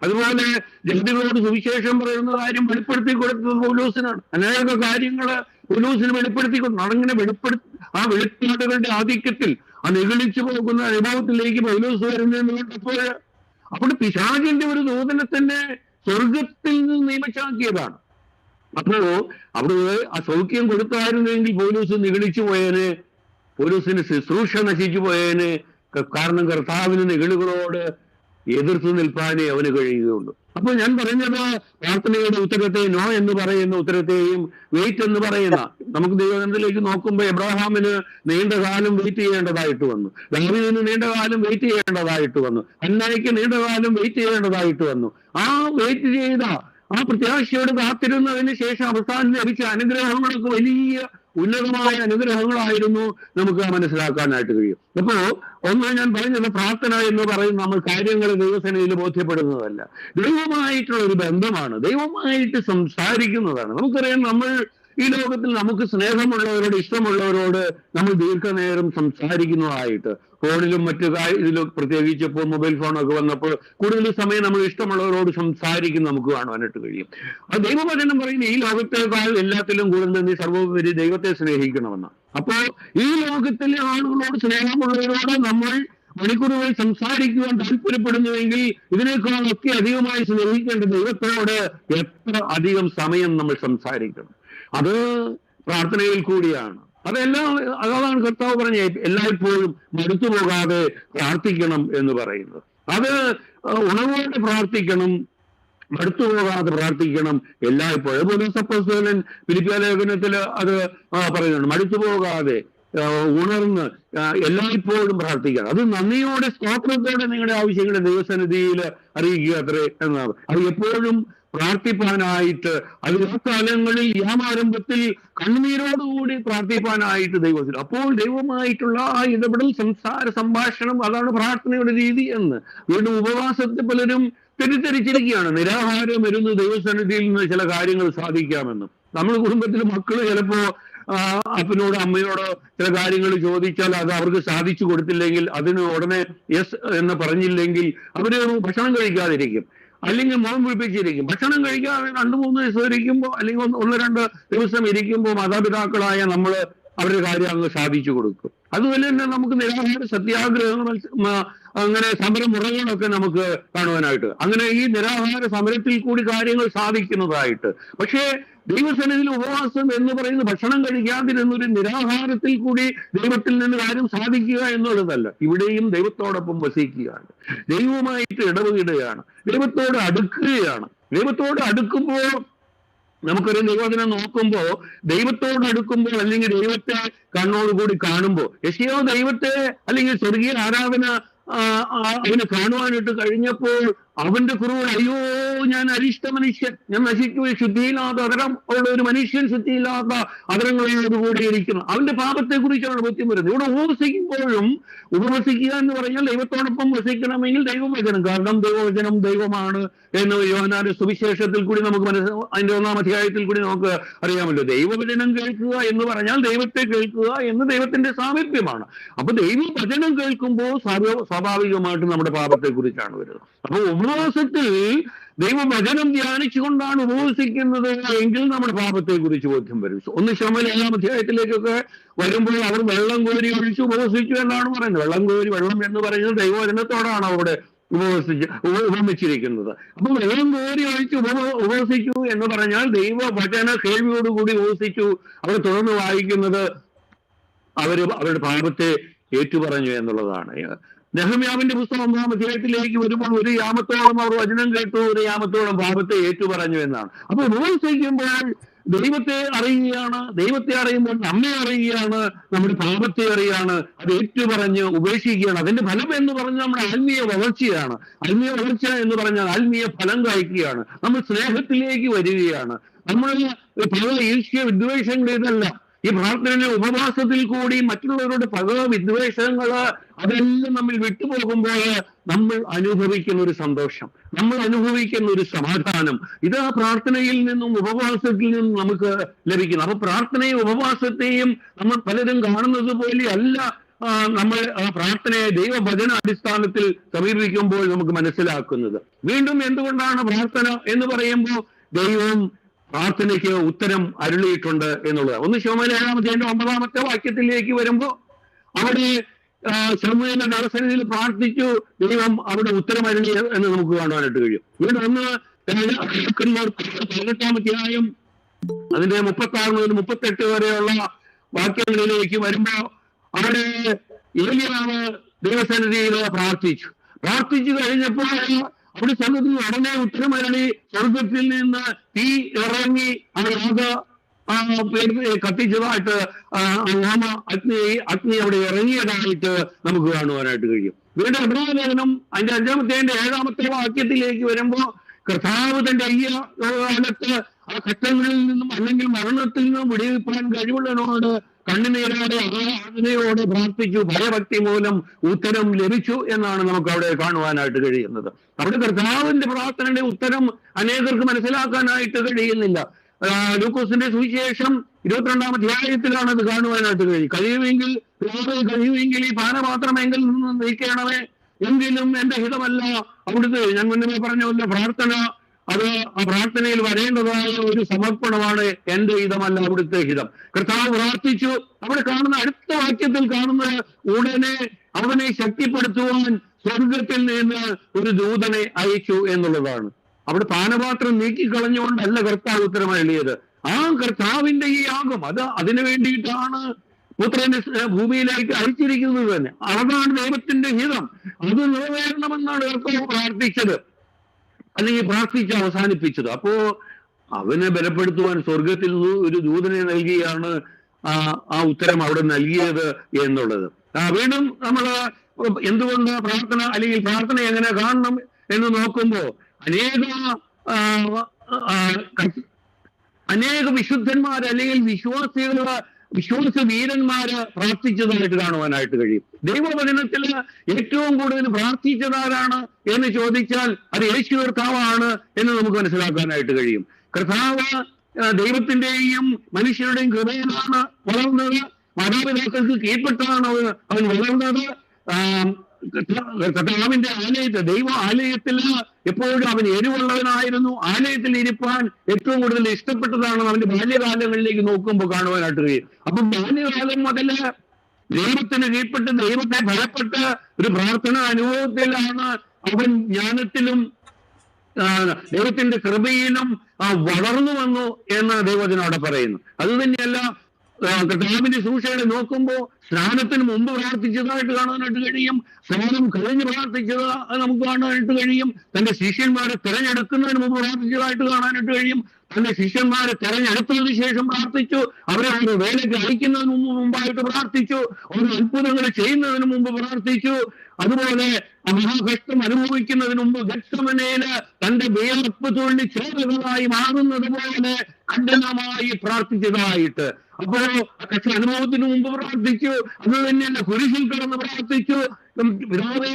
അതുപോലെ ജനതകളോട് സുവിശേഷം പറയുന്ന കാര്യം വെളിപ്പെടുത്തി കൊടുത്തത് പൗലോസിനാണ്. അനേക കാര്യങ്ങള് പൗലോസിന് വെളിപ്പെടുത്തി കൊടുത്തു. അങ്ങനെ ആ വെളിപ്പാടുകളുടെ ആധിക്യത്തിൽ ആ നിഗളിച്ചു പോകുന്ന അനുഭവത്തിലേക്ക് പൗലോസ് വരുന്നതെന്ന് കണ്ടപ്പോൾ അവിടെ പിശാചിന്റെ ഒരു ദൂതനെ തന്നെ സ്വർഗത്തിൽ നിന്ന് നിയമിച്ചാക്കിയതാണ്. അപ്പോ അവിടെ ആ സൗഖ്യം കൊടുത്തായിരുന്നെങ്കിൽ പൗലോസ് നിഗളിച്ചു പോയേനെ, പൗലോസിന് ശുശ്രൂഷ നശിച്ചു പോയേനെ. കാരണം കർത്താവിന് നിഗളികളോട് എതിർത്ത് നിൽപ്പാനേ അവന് കഴിയുകയുള്ളൂ. അപ്പൊ ഞാൻ പറഞ്ഞത് പ്രാർത്ഥനയുടെ ഉത്തരത്തെ നോ എന്ന് പറയുന്ന ഉത്തരത്തെയും വെയിറ്റ് എന്ന് പറയുന്ന, നമുക്ക് ദൈവത്തിലേക്ക് നോക്കുമ്പോൾ എബ്രഹാമിന് നീണ്ടകാലം വെയിറ്റ് ചെയ്യേണ്ടതായിട്ട് വന്നു, ദാവീദിന് നീണ്ടകാലം വെയിറ്റ് ചെയ്യേണ്ടതായിട്ട് വന്നു, ഹന്നായ്ക്ക് നീണ്ടകാലം വെയിറ്റ് ചെയ്യേണ്ടതായിട്ട് വന്നു. ആ വെയിറ്റ് ചെയ്ത, ആ പ്രത്യാശയോട് കാത്തിരുന്നതിന് ശേഷം അവസാനം ലഭിച്ച അനുഗ്രഹങ്ങൾക്ക് വലിയ ഉന്നതമായ അനുഗ്രഹങ്ങളായിരുന്നു നമുക്ക് മനസ്സിലാക്കാനായിട്ട് കഴിയും. അപ്പോ ഒന്ന് ഞാൻ പറഞ്ഞത്, പ്രാർത്ഥന എന്ന് പറയുന്നത് നമ്മൾ കാര്യങ്ങൾ ദൈവസേനയിൽ ബോധ്യപ്പെടുന്നതല്ല, ദൈവമായിട്ടുള്ള ഒരു ബന്ധമാണ്, ദൈവമായിട്ട് സംസാരിക്കുന്നതാണ്. നമുക്കറിയാം, നമ്മൾ ഈ ലോകത്തിൽ നമുക്ക് സ്നേഹമുള്ളവരോട്, ഇഷ്ടമുള്ളവരോട് നമ്മൾ ദീർഘനേരം സംസാരിക്കുന്നതായിട്ട്, ഫോണിലും മറ്റു ഇതിലും, പ്രത്യേകിച്ച് ഇപ്പോൾ മൊബൈൽ ഫോണൊക്കെ വന്നപ്പോൾ കൂടുതൽ സമയം നമ്മൾ ഇഷ്ടമുള്ളവരോട് സംസാരിക്കും നമുക്ക് കാണുവാനായിട്ട് കഴിയും. അത് ദൈവവചനം പറയുന്നത് ഈ ലോകത്തേക്കാൾ എല്ലാത്തിലും കൂടുതൽ നീ സർവോപരി ദൈവത്തെ സ്നേഹിക്കണമെന്ന്. അപ്പോ ഈ ലോകത്തിലെ ആളുകളോട്, സ്നേഹമുള്ളവരോട് നമ്മൾ മണിക്കൂറുകൾ സംസാരിക്കുവാൻ താല്പര്യപ്പെടുന്നുവെങ്കിൽ ഇതിനേക്കാളൊക്കെ അധികമായി സ്നേഹിക്കേണ്ട ദൈവത്തോട് എത്ര അധികം സമയം നമ്മൾ സംസാരിക്കണം. അത് പ്രാർത്ഥനയിൽ കൂടിയാണ്. അതാണ് കർത്താവ് പറഞ്ഞ എല്ലായ്പ്പോഴും മടുത്തു പോകാതെ പ്രാർത്ഥിക്കണം എന്ന് പറയുന്നത്. അത് ഉണർവോടെ പ്രാർത്ഥിക്കണം, മടുത്തു പോകാതെ പ്രാർത്ഥിക്കണം എല്ലായ്പ്പോഴും. പൗലോസ് അപ്പോസ്തലൻ ഫിലിപ്പിയ ലേഖനത്തിൽ അത് പറയുന്നുണ്ട്, മടുത്തു പോകാതെ ഉണർന്ന് എല്ലായ്പ്പോഴും പ്രാർത്ഥിക്കണം. അത് നന്ദിയോടെ, സ്തോത്രത്തോടെ നിങ്ങളുടെ ആവശ്യങ്ങളെ ദൈവസന്നിധിയിൽ അറിയിക്കുക അത്രേ എന്നാണ്. അത് എപ്പോഴും പ്രാർത്ഥിപ്പാനായിട്ട്, അത് ആ കാലങ്ങളിൽ യാമാരംഭത്തിൽ കണ്ണുനീരോടുകൂടി പ്രാർത്ഥിപ്പാനായിട്ട് ദൈവത്തിൽ, അപ്പോൾ ദൈവമായിട്ടുള്ള ആ ഇടപെടൽ, സംഭാഷണം, അതാണ് പ്രാർത്ഥനയുടെ രീതി എന്ന്. വീണ്ടും ഉപവാസത്തെ പലരും തെറ്റിദ്ധരിച്ചിരിക്കുകയാണ്. നിരാഹാരം വരുന്ന ദൈവസന്നിധിയിൽ നിന്ന് ചില കാര്യങ്ങൾ സാധിക്കാമെന്ന്. നമ്മൾ കുടുംബത്തിൽ മക്കള് ചിലപ്പോ അപ്പനോടോ അമ്മയോടോ ചില കാര്യങ്ങൾ ചോദിച്ചാൽ അത് അവർക്ക് സാധിച്ചു കൊടുത്തില്ലെങ്കിൽ, അതിന് ഉടനെ യെസ് എന്ന് പറഞ്ഞില്ലെങ്കിൽ അവര് ഭക്ഷണം കഴിക്കാതിരിക്കും, അല്ലെങ്കിൽ മുഖം പിടിപ്പിച്ചിരിക്കും. ഭക്ഷണം കഴിക്കാതെ 2-3 ദിവസം ഇരിക്കുമ്പോൾ, അല്ലെങ്കിൽ 1-2 ദിവസം ഇരിക്കുമ്പോൾ മാതാപിതാക്കളായ നമ്മള് അവരുടെ കാര്യം അങ്ങ് സാധിച്ചു കൊടുക്കും. അതുപോലെ തന്നെ നമുക്ക് നിരാഹാര സത്യാഗ്രഹങ്ങൾ, അങ്ങനെ സമരമുറകളൊക്കെ നമുക്ക് കാണുവാനായിട്ട്, അങ്ങനെ ഈ നിരാഹാര സമരത്തിൽ കൂടി കാര്യങ്ങൾ സാധിക്കുന്നതായിട്ട്. പക്ഷേ ദൈവസന്നിധിയിൽ ഉപവാസം എന്ന് പറയുന്നത് ഭക്ഷണം കഴിക്കാതിരുന്നൊരു നിരാഹാരത്തിൽ കൂടി ദൈവത്തിൽ നിന്ന് കാര്യം സാധിക്കുക എന്നുള്ളതല്ല. ഇവിടെയും ദൈവത്തോടൊപ്പം വസിക്കുകയാണ്, ദൈവവുമായിട്ട് ഇടപെടുകയാണ്, ദൈവത്തോട് അടുക്കുകയാണ്. ദൈവത്തോട് അടുക്കുമ്പോൾ നമുക്കൊരു ദൈവത്തിനെ നോക്കുമ്പോ, ദൈവത്തോട് അടുക്കുമ്പോൾ, അല്ലെങ്കിൽ ദൈവത്തെ കണ്ണോടുകൂടി കാണുമ്പോൾ, യെശയ്യാവ് ദൈവത്തെ അല്ലെങ്കിൽ സ്വർഗീയ ആരാധന അവന് കാണുവാനായിട്ട് കഴിഞ്ഞപ്പോൾ അവന്റെ കുറവ്, അയ്യോ ഞാൻ അരിഷ്ട മനുഷ്യൻ, ഞാൻ നശിക്കുകയും ശുദ്ധിയില്ലാത്ത അതരം ഉള്ള ഒരു മനുഷ്യൻ, ശുദ്ധിയില്ലാത്ത അതരങ്ങളോടുകൂടി ഇരിക്കുന്നു. അവന്റെ പാപത്തെ കുറിച്ചാണ് ബോധ്യം വരുന്നത്. ഇവിടെ ഉപവസിക്കുമ്പോഴും, ഉപവസിക്കുക എന്ന് പറഞ്ഞാൽ ദൈവത്തോടൊപ്പം വസിക്കണമെങ്കിൽ ദൈവവചനം, കാരണം ദൈവവചനം ദൈവമാണ് എന്ന് യോഹന്നാന്റെ സുവിശേഷത്തിൽ കൂടി നമുക്ക് അതിന്റെ 1-ാം അധ്യായത്തിൽ കൂടി നമുക്ക് അറിയാമല്ലോ. ദൈവവചനം കേൾക്കുക എന്ന് പറഞ്ഞാൽ ദൈവത്തെ കേൾക്കുക എന്ന് ദൈവത്തിന്റെ സാമീപ്യമാണ്. അപ്പൊ ദൈവവചനം കേൾക്കുമ്പോൾ സ്വാഭാവികമായിട്ടും നമ്മുടെ പാപത്തെ കുറിച്ചാണ് വരുന്നത്. അപ്പൊ ഉപവാസത്തിൽ ദൈവവചനം ധ്യാനിച്ചുകൊണ്ടാണ് ഉപവസിക്കുന്നത് എങ്കിൽ നമ്മുടെ പാപത്തെ കുറിച്ച് ബോധ്യം വരും. 1 ശമൂവേൽ 7-ാം അധ്യായത്തിലേക്കൊക്കെ വരുമ്പോൾ അവർ വെള്ളം കോരി ഒഴിച്ച് ഉപവസിച്ചു എന്നാണ് പറയുന്നത്. വെള്ളം എന്ന് പറയുന്നത് ദൈവവചനത്തോടാണ് അവിടെ ഉപമിച്ചിരിക്കുന്നത്. അപ്പൊ വെള്ളം കോരി ഒഴിച്ച് ഉപവസിച്ചു എന്ന് പറഞ്ഞാൽ ദൈവവചന കേൾവിയോടുകൂടി ഉപവസിച്ചു. അവർ തുടർന്ന് വായിക്കുന്നത് അവരുടെ പാപത്തെ ഏറ്റുപറഞ്ഞു എന്നുള്ളതാണ്. നെഹമ്യാവിന്റെ പുസ്തകം 1-ാം അധ്യായത്തിലേക്ക് വരുമ്പോൾ 1 യാമത്തോളം അവർ വചനം കേട്ടു, 1 യാമത്തോളം പാപത്തെ ഏറ്റുപറഞ്ഞു എന്നാണ്. അപ്പൊ ഉപവസിക്കുമ്പോൾ ദൈവത്തെ അറിയുകയാണ്, ദൈവത്തെ അറിയുമ്പോൾ നമ്മെ അറിയുകയാണ്, നമ്മുടെ പാപത്തെ അറിയാണ്, അത് ഏറ്റുപറഞ്ഞ് ഉപേക്ഷിക്കുകയാണ്. അതിന്റെ ഫലം എന്ന് പറഞ്ഞാൽ നമ്മുടെ ആത്മീയ വളർച്ചയാണ്. ആത്മീയ വളർച്ച എന്ന് പറഞ്ഞാൽ ആത്മീയ ഫലം കായ്ക്കുകയാണ്. നമ്മൾ സ്നേഹത്തിലേക്ക് വരികയാണ്. നമ്മൾ പല ഈർഷ്യ വിദ്വേഷങ്ങളിതല്ല. ഈ പ്രാർത്ഥന ഉപവാസത്തിൽ കൂടി മറ്റുള്ളവരുടെ പക വിദ്വേഷങ്ങള് അതെല്ലാം നമ്മൾ വിട്ടുപോകുമ്പോൾ നമ്മൾ അനുഭവിക്കുന്ന ഒരു സന്തോഷം, നമ്മൾ അനുഭവിക്കുന്ന ഒരു സമാധാനം, ഇത് ആ പ്രാർത്ഥനയിൽ നിന്നും ഉപവാസത്തിൽ നിന്നും നമുക്ക് ലഭിക്കുന്നു. അപ്പൊ പ്രാർത്ഥനയും ഉപവാസത്തെയും നമ്മൾ പലരും കാണുന്നത് പോലെ അല്ല നമ്മൾ ആ പ്രാർത്ഥനയെ ദൈവവചന അടിസ്ഥാനത്തിൽ സമീപിക്കുമ്പോൾ നമുക്ക് മനസ്സിലാക്കുന്നത്. വീണ്ടും എന്തുകൊണ്ടാണ് പ്രാർത്ഥന എന്ന് പറയുമ്പോൾ ദൈവം പ്രാർത്ഥനയ്ക്ക് ഉത്തരം അരുളിയിട്ടുണ്ട് എന്നുള്ളത്. 1 ശമൂവേൽ 7-ാം അധ്യായത്തിന്റെ 9-ാമത്തെ വാക്യത്തിലേക്ക് വരുമ്പോൾ അവിടെ ശമൂവേലിന്റെ ദർശനത്തിൽ പ്രാർത്ഥിച്ചു, ദൈവം അവിടെ ഉത്തരം അരുളി എന്ന് നമുക്ക് കാണുവാനായിട്ട് കഴിയും. വീണ്ടും 18-ാം അധ്യായം അതിന്റെ 36 മുതൽ 38 വരെയുള്ള വാക്യങ്ങളിലേക്ക് വരുമ്പോ അവിടെ ഏലിയാവ് ദൈവസന്നിധിയിൽ പ്രാർത്ഥിച്ചു കഴിഞ്ഞപ്പോൾ അവിടെ സ്വർഗത്തിൽ ഉടനെ ഉത്തരമരളി, സ്വർഗത്തിൽ നിന്ന് തീ ഇറങ്ങി കത്തിച്ചതായിട്ട് അഗ്നി അവിടെ ഇറങ്ങിയതായിട്ട് നമുക്ക് കാണുവാനായിട്ട് കഴിയും. വീണ്ടും എബ്രായ ലേഖനം അതിന്റെ 5-ാമത്തെ 7-ാമത്തെ വാക്യത്തിലേക്ക് വരുമ്പോ കർത്താവ് തന്റെ കാലത്ത് ആ ഘട്ടങ്ങളിൽ നിന്നും അല്ലെങ്കിൽ മരണത്തിൽ നിന്നും വിടുവിപ്പാൻ കഴിവുള്ളവനോട് കണ്ണുനീരോടെ ആരാധനയോടെ പ്രാർത്ഥിച്ചു, ഭയഭക്തി മൂലം ഉത്തരം ലഭിച്ചു എന്നാണ് നമുക്ക് അവിടെ കാണുവാനായിട്ട് കഴിയുന്നത്. അവിടെ കർത്താവിന്റെ പ്രാർത്ഥനയുടെ ഉത്തരം അനേകർക്ക് മനസ്സിലാക്കാനായിട്ട് കഴിയുന്നില്ല. ലൂക്കോസിന്റെ സുവിശേഷം 22-ാം അധ്യായത്തിലാണ് അത് കാണുവാനായിട്ട് കഴിയുമെങ്കിൽ ഈ പാനപാത്രമെങ്കിൽ നിന്ന് നീക്കണമേ, എങ്കിലും എന്റെ ഹിതമല്ല അവിടുത്തെ, ഞാൻ മുന്നേ പറഞ്ഞ പ്രാർത്ഥന അത് ആ പ്രാർത്ഥനയിൽ വരേണ്ടതായ ഒരു സമർപ്പണമാണ്. എന്റെ ഹിതമല്ല അവിടുത്തെ ഹിതം. കർത്താവ് പ്രാർത്ഥിച്ചു. അവിടെ കാണുന്ന അടുത്ത വാക്യത്തിൽ കാണുന്ന ഉടനെ അവനെ ശക്തിപ്പെടുത്തുവാൻ സ്വർഗത്തിൽ നിന്ന് ഒരു ദൂതനെ അയച്ചു എന്നുള്ളതാണ്. അവിടെ പാനപാത്രം നീക്കിക്കളഞ്ഞുകൊണ്ടല്ല കർത്താവ് ഉത്തരം അരുളിയത്. ആ കർത്താവിന്റെ ഈ യാഗം അതിനു വേണ്ടിയിട്ടാണ് പുത്രനെ ഭൂമിയിലേക്ക് അയച്ചിരിക്കുന്നത് തന്നെ. അതാണ് ദൈവത്തിന്റെ ഹിതം. അത് നിറവേറണമെന്നാണ് കർത്താവ് പ്രാർത്ഥിച്ചത്, അല്ലെങ്കിൽ പ്രാർത്ഥിച്ച് അവസാനിപ്പിച്ചത്. അപ്പോ അവനെ ബലപ്പെടുത്തുവാൻ സ്വർഗത്തിൽ ഒരു ദൂതനെ നൽകിയാണ് ആ ഉത്തരം അവിടെ നൽകിയത് എന്നുള്ളത്. വീണ്ടും നമ്മൾ എന്തുകൊണ്ട് പ്രാർത്ഥന അല്ലെങ്കിൽ പ്രാർത്ഥന എങ്ങനെ കാണണം എന്ന് നോക്കുമ്പോ അനേക വിശുദ്ധന്മാർ അല്ലെങ്കിൽ വിശ്വാസ വീരന്മാര് പ്രാർത്ഥിച്ചതായിട്ട് കാണുവാനായിട്ട് കഴിയും. ദൈവവചനത്തിൽ ഏറ്റവും കൂടുതൽ പ്രാർത്ഥിച്ചതാരാണ് എന്ന് ചോദിച്ചാൽ അത് യേശു കർത്താവാണ് എന്ന് നമുക്ക് മനസ്സിലാക്കാനായിട്ട് കഴിയും. കർത്താവ് ദൈവത്തിന്റെയും മനുഷ്യരുടെയും കൃപയിലാണ് വളർന്നത്. മാതാപിതാക്കൾക്ക് കീഴ്പ്പെട്ടാണ് അവൻ വളർന്നത്. കർത്താവിന്റെ ആലയത്തിൽ, ദൈവ ആലയത്തിൽ എപ്പോഴും അവൻ എരിവുള്ളവനായിരുന്നു. ആലയത്തിൽ ഇരിപ്പാൻ ഏറ്റവും കൂടുതൽ ഇഷ്ടപ്പെട്ടതാണ് അവന്റെ ബാല്യകാലങ്ങളിലേക്ക് നോക്കുമ്പോൾ കാണുവാനായിട്ട് കഴിയും. അപ്പൊ ബാല്യകാലം മുതല് ദൈവത്തിന് കീഴ്പ്പെട്ട് ദൈവത്തെ ഭയപ്പെട്ട് ഒരു പ്രാർത്ഥന അനുഭവത്തിലാണ് അവൻ ജ്ഞാനത്തിലും ദൈവത്തിന്റെ കൃപയിലും വളർന്നു വന്നു എന്ന് ദൈവത്തിനോട് അവിടെ പറയുന്നു. അത് തന്നെയല്ല കർത്താവിന്റെ ശുശ്രൂഷകളെ നോക്കുമ്പോൾ സ്നാനത്തിന് മുമ്പ് പ്രാർത്ഥിച്ചതായിട്ട് കാണാനായിട്ട് കഴിയും, സ്നാനം കഴിഞ്ഞ് പ്രാർത്ഥിച്ചത് നമുക്ക് കാണാനായിട്ട് കഴിയും, തന്റെ ശിഷ്യന്മാരെ തിരഞ്ഞെടുക്കുന്നതിന് മുമ്പ് പ്രാർത്ഥിച്ചതായിട്ട് കാണാനായിട്ട് കഴിയും, തന്റെ ശിഷ്യന്മാരെ തിരഞ്ഞെടുത്തതിന് ശേഷം പ്രാർത്ഥിച്ചു, അവരെ ഒരു വേലയ്ക്ക് അയക്കുന്നതിന് മുമ്പായിട്ട് പ്രാർത്ഥിച്ചു, ഒരു അത്ഭുതങ്ങൾ ചെയ്യുന്നതിന് മുമ്പ് പ്രാർത്ഥിച്ചു. അതുപോലെ മഹാകഷ്ടം അനുഭവിക്കുന്നതിന് മുമ്പ് ഗത്സമനയില് തന്റെ വിയർപ്പ് തുള്ളി ചേരുന്നതായി മാറുന്നത് പോലെ കഠിനമായി പ്രാർത്ഥിച്ചതായിട്ട്. അപ്പോ കഷ്ട അനുഭവത്തിന് മുമ്പ് പ്രാർത്ഥിച്ചു. അത് തന്നെയല്ല കുരിശിൽ കിടന്ന് പ്രാർത്ഥിച്ചു. പിതാവേ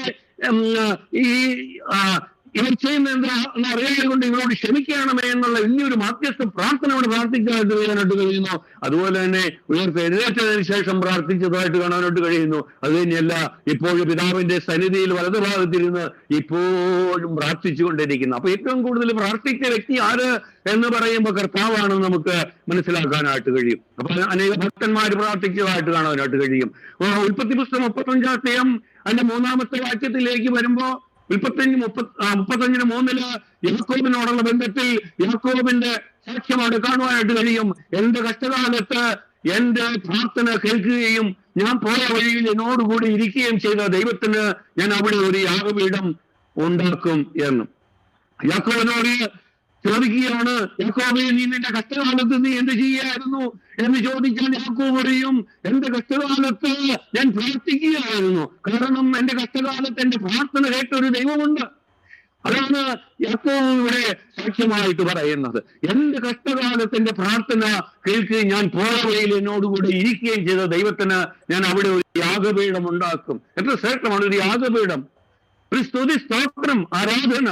ഇവർ ചെയ്യുന്ന എന്താ എന്ന് അറിയാതെ കൊണ്ട് ഇവരോട് ക്ഷമിക്കണമേ എന്നുള്ള വലിയൊരു മധ്യസ്ഥ പ്രാർത്ഥന അവിടെ പ്രാർത്ഥിക്കാനായിട്ട് ചെയ്യാനായിട്ട് കഴിയുന്നു. അതുപോലെ തന്നെ ഉയർത്തെഴുന്നേറ്റതിന് ശേഷം പ്രാർത്ഥിച്ചതായിട്ട് കാണാനായിട്ട് കഴിയുന്നു. അത് തന്നെയല്ല, ഇപ്പോഴും പിതാവിന്റെ സന്നിധിയിൽ വലതുഭാഗത്തിരുന്ന് ഇപ്പോഴും പ്രാർത്ഥിച്ചുകൊണ്ടിരിക്കുന്നു. അപ്പൊ ഏറ്റവും കൂടുതൽ പ്രാർത്ഥിച്ച വ്യക്തി ആര് എന്ന് പറയുമ്പോൾ കർത്താവാണെന്ന് നമുക്ക് മനസ്സിലാക്കാനായിട്ട് കഴിയും. അപ്പൊ അനേക ഭക്തന്മാർ പ്രാർത്ഥിച്ചതായിട്ട് കാണാനായിട്ട് കഴിയും. ഉൽപ്പത്തി പുസ്തകം 35 അതിന്റെ 3-ാമത്തെ വാക്യത്തിലേക്ക് വരുമ്പോ 35:3 യാക്കോബിനോടുള്ള ബന്ധത്തിൽ യാക്കോബിന്റെ സാക്ഷ്യം അവിടെ കാണുവാനായിട്ട് കഴിയും. എന്റെ കഷ്ടകാലത്ത് എന്റെ പ്രാർത്ഥന കേൾക്കുകയും ഞാൻ പോയ വഴിയിൽ എന്നോടുകൂടി ഇരിക്കുകയും ചെയ്ത ദൈവത്തിന് ഞാൻ അവിടെ ഒരു യാഗപീഠം ഉണ്ടാക്കും എന്നും യാക്കോബിനോട് ചോദിക്കുകയാണ്. യാക്കോബേ, നീ നിന്റെ കഷ്ടകാലത്ത് നീ എന്ത് ചെയ്യായിരുന്നു എന്ന് ചോദിച്ചാൽ യാക്കോബ് പറയും, എന്റെ കഷ്ടകാലത്ത് ഞാൻ പ്രാർത്ഥിക്കുകയായിരുന്നു. കാരണം എന്റെ കഷ്ടകാലത്ത് എന്റെ പ്രാർത്ഥന കേട്ട ഒരു ദൈവമുണ്ട്. അതാണ് യാക്കോബ് ഇവിടെ സാക്ഷ്യമായിട്ട് പറയുന്നത്. എന്റെ കഷ്ടകാലത്ത് എന്റെ പ്രാർത്ഥന കേൾക്കുകയും ഞാൻ പോയ വഴിയിൽ എന്നോടുകൂടി ഇരിക്കുകയും ചെയ്ത ദൈവത്തിന് ഞാൻ അവിടെ ഒരു യാഗപീഠം ഉണ്ടാക്കും. എത്ര ശ്രേഷ്ഠമാണ് ഒരു യാഗപീഠം! ഒരു സ്തുതി, സ്തോത്രം, ആരാധന.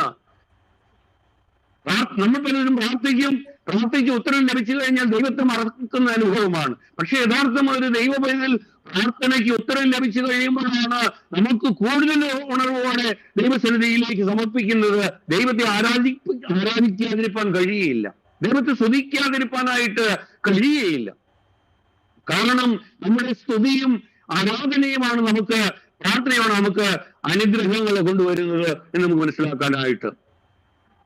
നമ്മൾ പലരും പ്രാർത്ഥിച്ച് ഉത്തരം ലഭിച്ചു കഴിഞ്ഞാൽ ദൈവത്തെ മറക്കുന്ന അനുഭവമാണ്. പക്ഷെ യഥാർത്ഥം ഒരു ദൈവപൈതൽ പ്രാർത്ഥനയ്ക്ക് ഉത്തരം ലഭിച്ചു കഴിയുമ്പോഴാണ് നമുക്ക് കൂടുതൽ ഉണർവോടെ ദൈവസന്നിധിയിലേക്ക് സമർപ്പിക്കുന്നത്. ദൈവത്തെ ആരാധിക്കാതിരിക്കാൻ കഴിയുകയില്ല, ദൈവത്തെ സ്തുതിക്കാതിരിക്കാനായിട്ട് കഴിയുകയില്ല. കാരണം നമ്മുടെ സ്തുതിയും ആരാധനയുമാണ് നമുക്ക്, പ്രാർത്ഥനയാണ് നമുക്ക് അനുഗ്രഹങ്ങളെ കൊണ്ടുവരുന്നത് എന്ന് നമുക്ക് മനസ്സിലാക്കാനായിട്ട്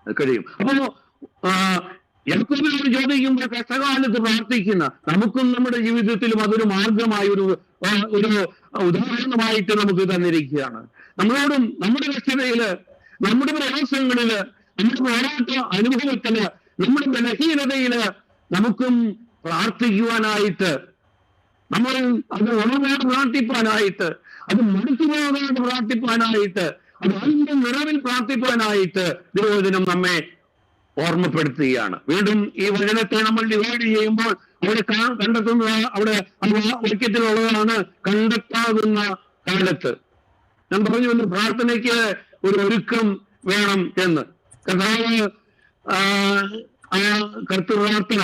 കഴിയും. അപ്പോ യാക്കോബിനോട് ചോദിക്കുമ്പോൾ കഷ്ടകാലത്ത് പ്രാർത്ഥിക്കുന്ന നമുക്കും നമ്മുടെ ജീവിതത്തിലും അതൊരു മാർഗമായി ഒരു ഉദാഹരണമായിട്ട് നമുക്ക് തന്നിരിക്കുകയാണ്. നമ്മളോടും നമ്മുടെ കഷ്ടതയില്, നമ്മുടെ പ്രയാസങ്ങളില്, നമ്മുടെ പോരാട്ട അനുഭവത്തില്, നമ്മുടെ ബലഹീനതയില് നമുക്കും പ്രാർത്ഥിക്കുവാനായിട്ട്, നമ്മൾ അത് ഉണർവോട് പ്രാർത്ഥിപ്പാനായിട്ട്, അത് മടുത്തുപോകാതെ പ്രാർത്ഥിപ്പാനായിട്ട്, അത് അതിന്റെ നിറവിൽ പ്രാർത്ഥിപ്പാനായിട്ട് ദൈവവചനം നമ്മെ ഓർമ്മപ്പെടുത്തുകയാണ്. വീണ്ടും ഈ വചനത്തെ നമ്മൾ ഡിവൈഡ് ചെയ്യുമ്പോൾ അവിടെ കണ്ടെത്തുന്നത്, അവിടെ വാക്യത്തിലുള്ളതാണ് കണ്ടെത്താകുന്ന കാലത്ത്. ഞാൻ പറഞ്ഞു, പ്രാർത്ഥനയ്ക്ക് ഒരു ഒരുക്കം വേണം എന്ന്. കർത്താവ് കർത്തൃപ്രാർത്ഥന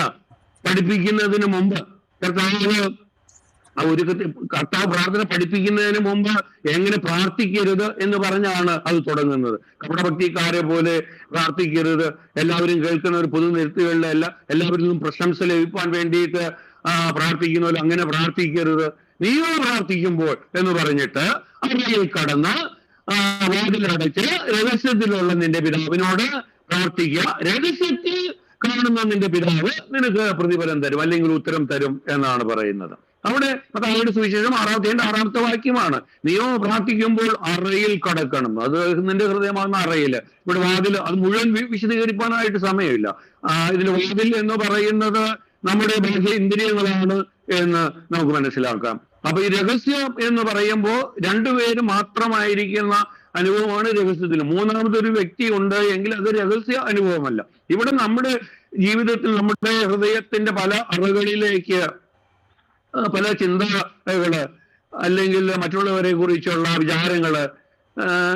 പഠിപ്പിക്കുന്നതിന് മുമ്പ് കർത്താവ് പ്രാർത്ഥന പഠിപ്പിക്കുന്നതിന് മുമ്പ് എങ്ങനെ പ്രാർത്ഥിക്കരുത് എന്ന് പറഞ്ഞാണ് അത് തുടങ്ങുന്നത്. കപടഭക്തിക്കാരെ പോലെ പ്രാർത്ഥിക്കരുത്, എല്ലാവരും കേൾക്കുന്ന ഒരു പൊതു നിരത്തുകളിലല്ല, എല്ലാവരിലും പ്രശംസ ലഭിക്കാൻ വേണ്ടിയിട്ട് പ്രാർത്ഥിക്കുന്നവരും അങ്ങനെ പ്രാർത്ഥിക്കരുത്. നീയോ പ്രാർത്ഥിക്കുമ്പോൾ എന്ന് പറഞ്ഞിട്ട് അവരിൽ കടന്ന് വാതിലടച്ച് രഹസ്യത്തിലുള്ള നിന്റെ പിതാവിനോട് പ്രാർത്ഥിക്കുക. രഹസ്യത്തിൽ കാണുന്ന നിന്റെ പിതാവ് നിനക്ക് പ്രതിഫലം തരും, അല്ലെങ്കിൽ ഉത്തരം തരും എന്നാണ് പറയുന്നത്. അവിടെ കർത്താവിന്റെ സുവിശേഷം 6-ാമത്തെ വാക്യമാണ്. നീയോ പ്രാർത്ഥിക്കുമ്പോൾ അറയിൽ കടക്കണം. അത് നിന്റെ ഹൃദയമാകുന്ന അറയില്. ഇവിടെ വാതിൽ അത് മുഴുവൻ വിശദീകരിക്കാനായിട്ട് സമയമില്ല. ഇതിൽ വാതിൽ എന്ന് പറയുന്നത് നമ്മുടെ ബാഹ്യ ഇന്ദ്രിയങ്ങളാണ് എന്ന് നമുക്ക് മനസ്സിലാക്കാം. അപ്പൊ ഈ രഹസ്യം എന്ന് പറയുമ്പോൾ രണ്ടുപേര് മാത്രമായിരിക്കുന്ന അനുഭവമാണ് രഹസ്യത്തിൽ. മൂന്നാമതൊരു വ്യക്തി ഉണ്ട് എങ്കിൽ അത് രഹസ്യ അനുഭവമല്ല. ഇവിടെ നമ്മുടെ ജീവിതത്തിൽ നമ്മുടെ ഹൃദയത്തിന്റെ പല അറകളിലേക്ക് പല ചിന്തകള് അല്ലെങ്കിൽ മറ്റുള്ളവരെ കുറിച്ചുള്ള വിചാരങ്ങള്,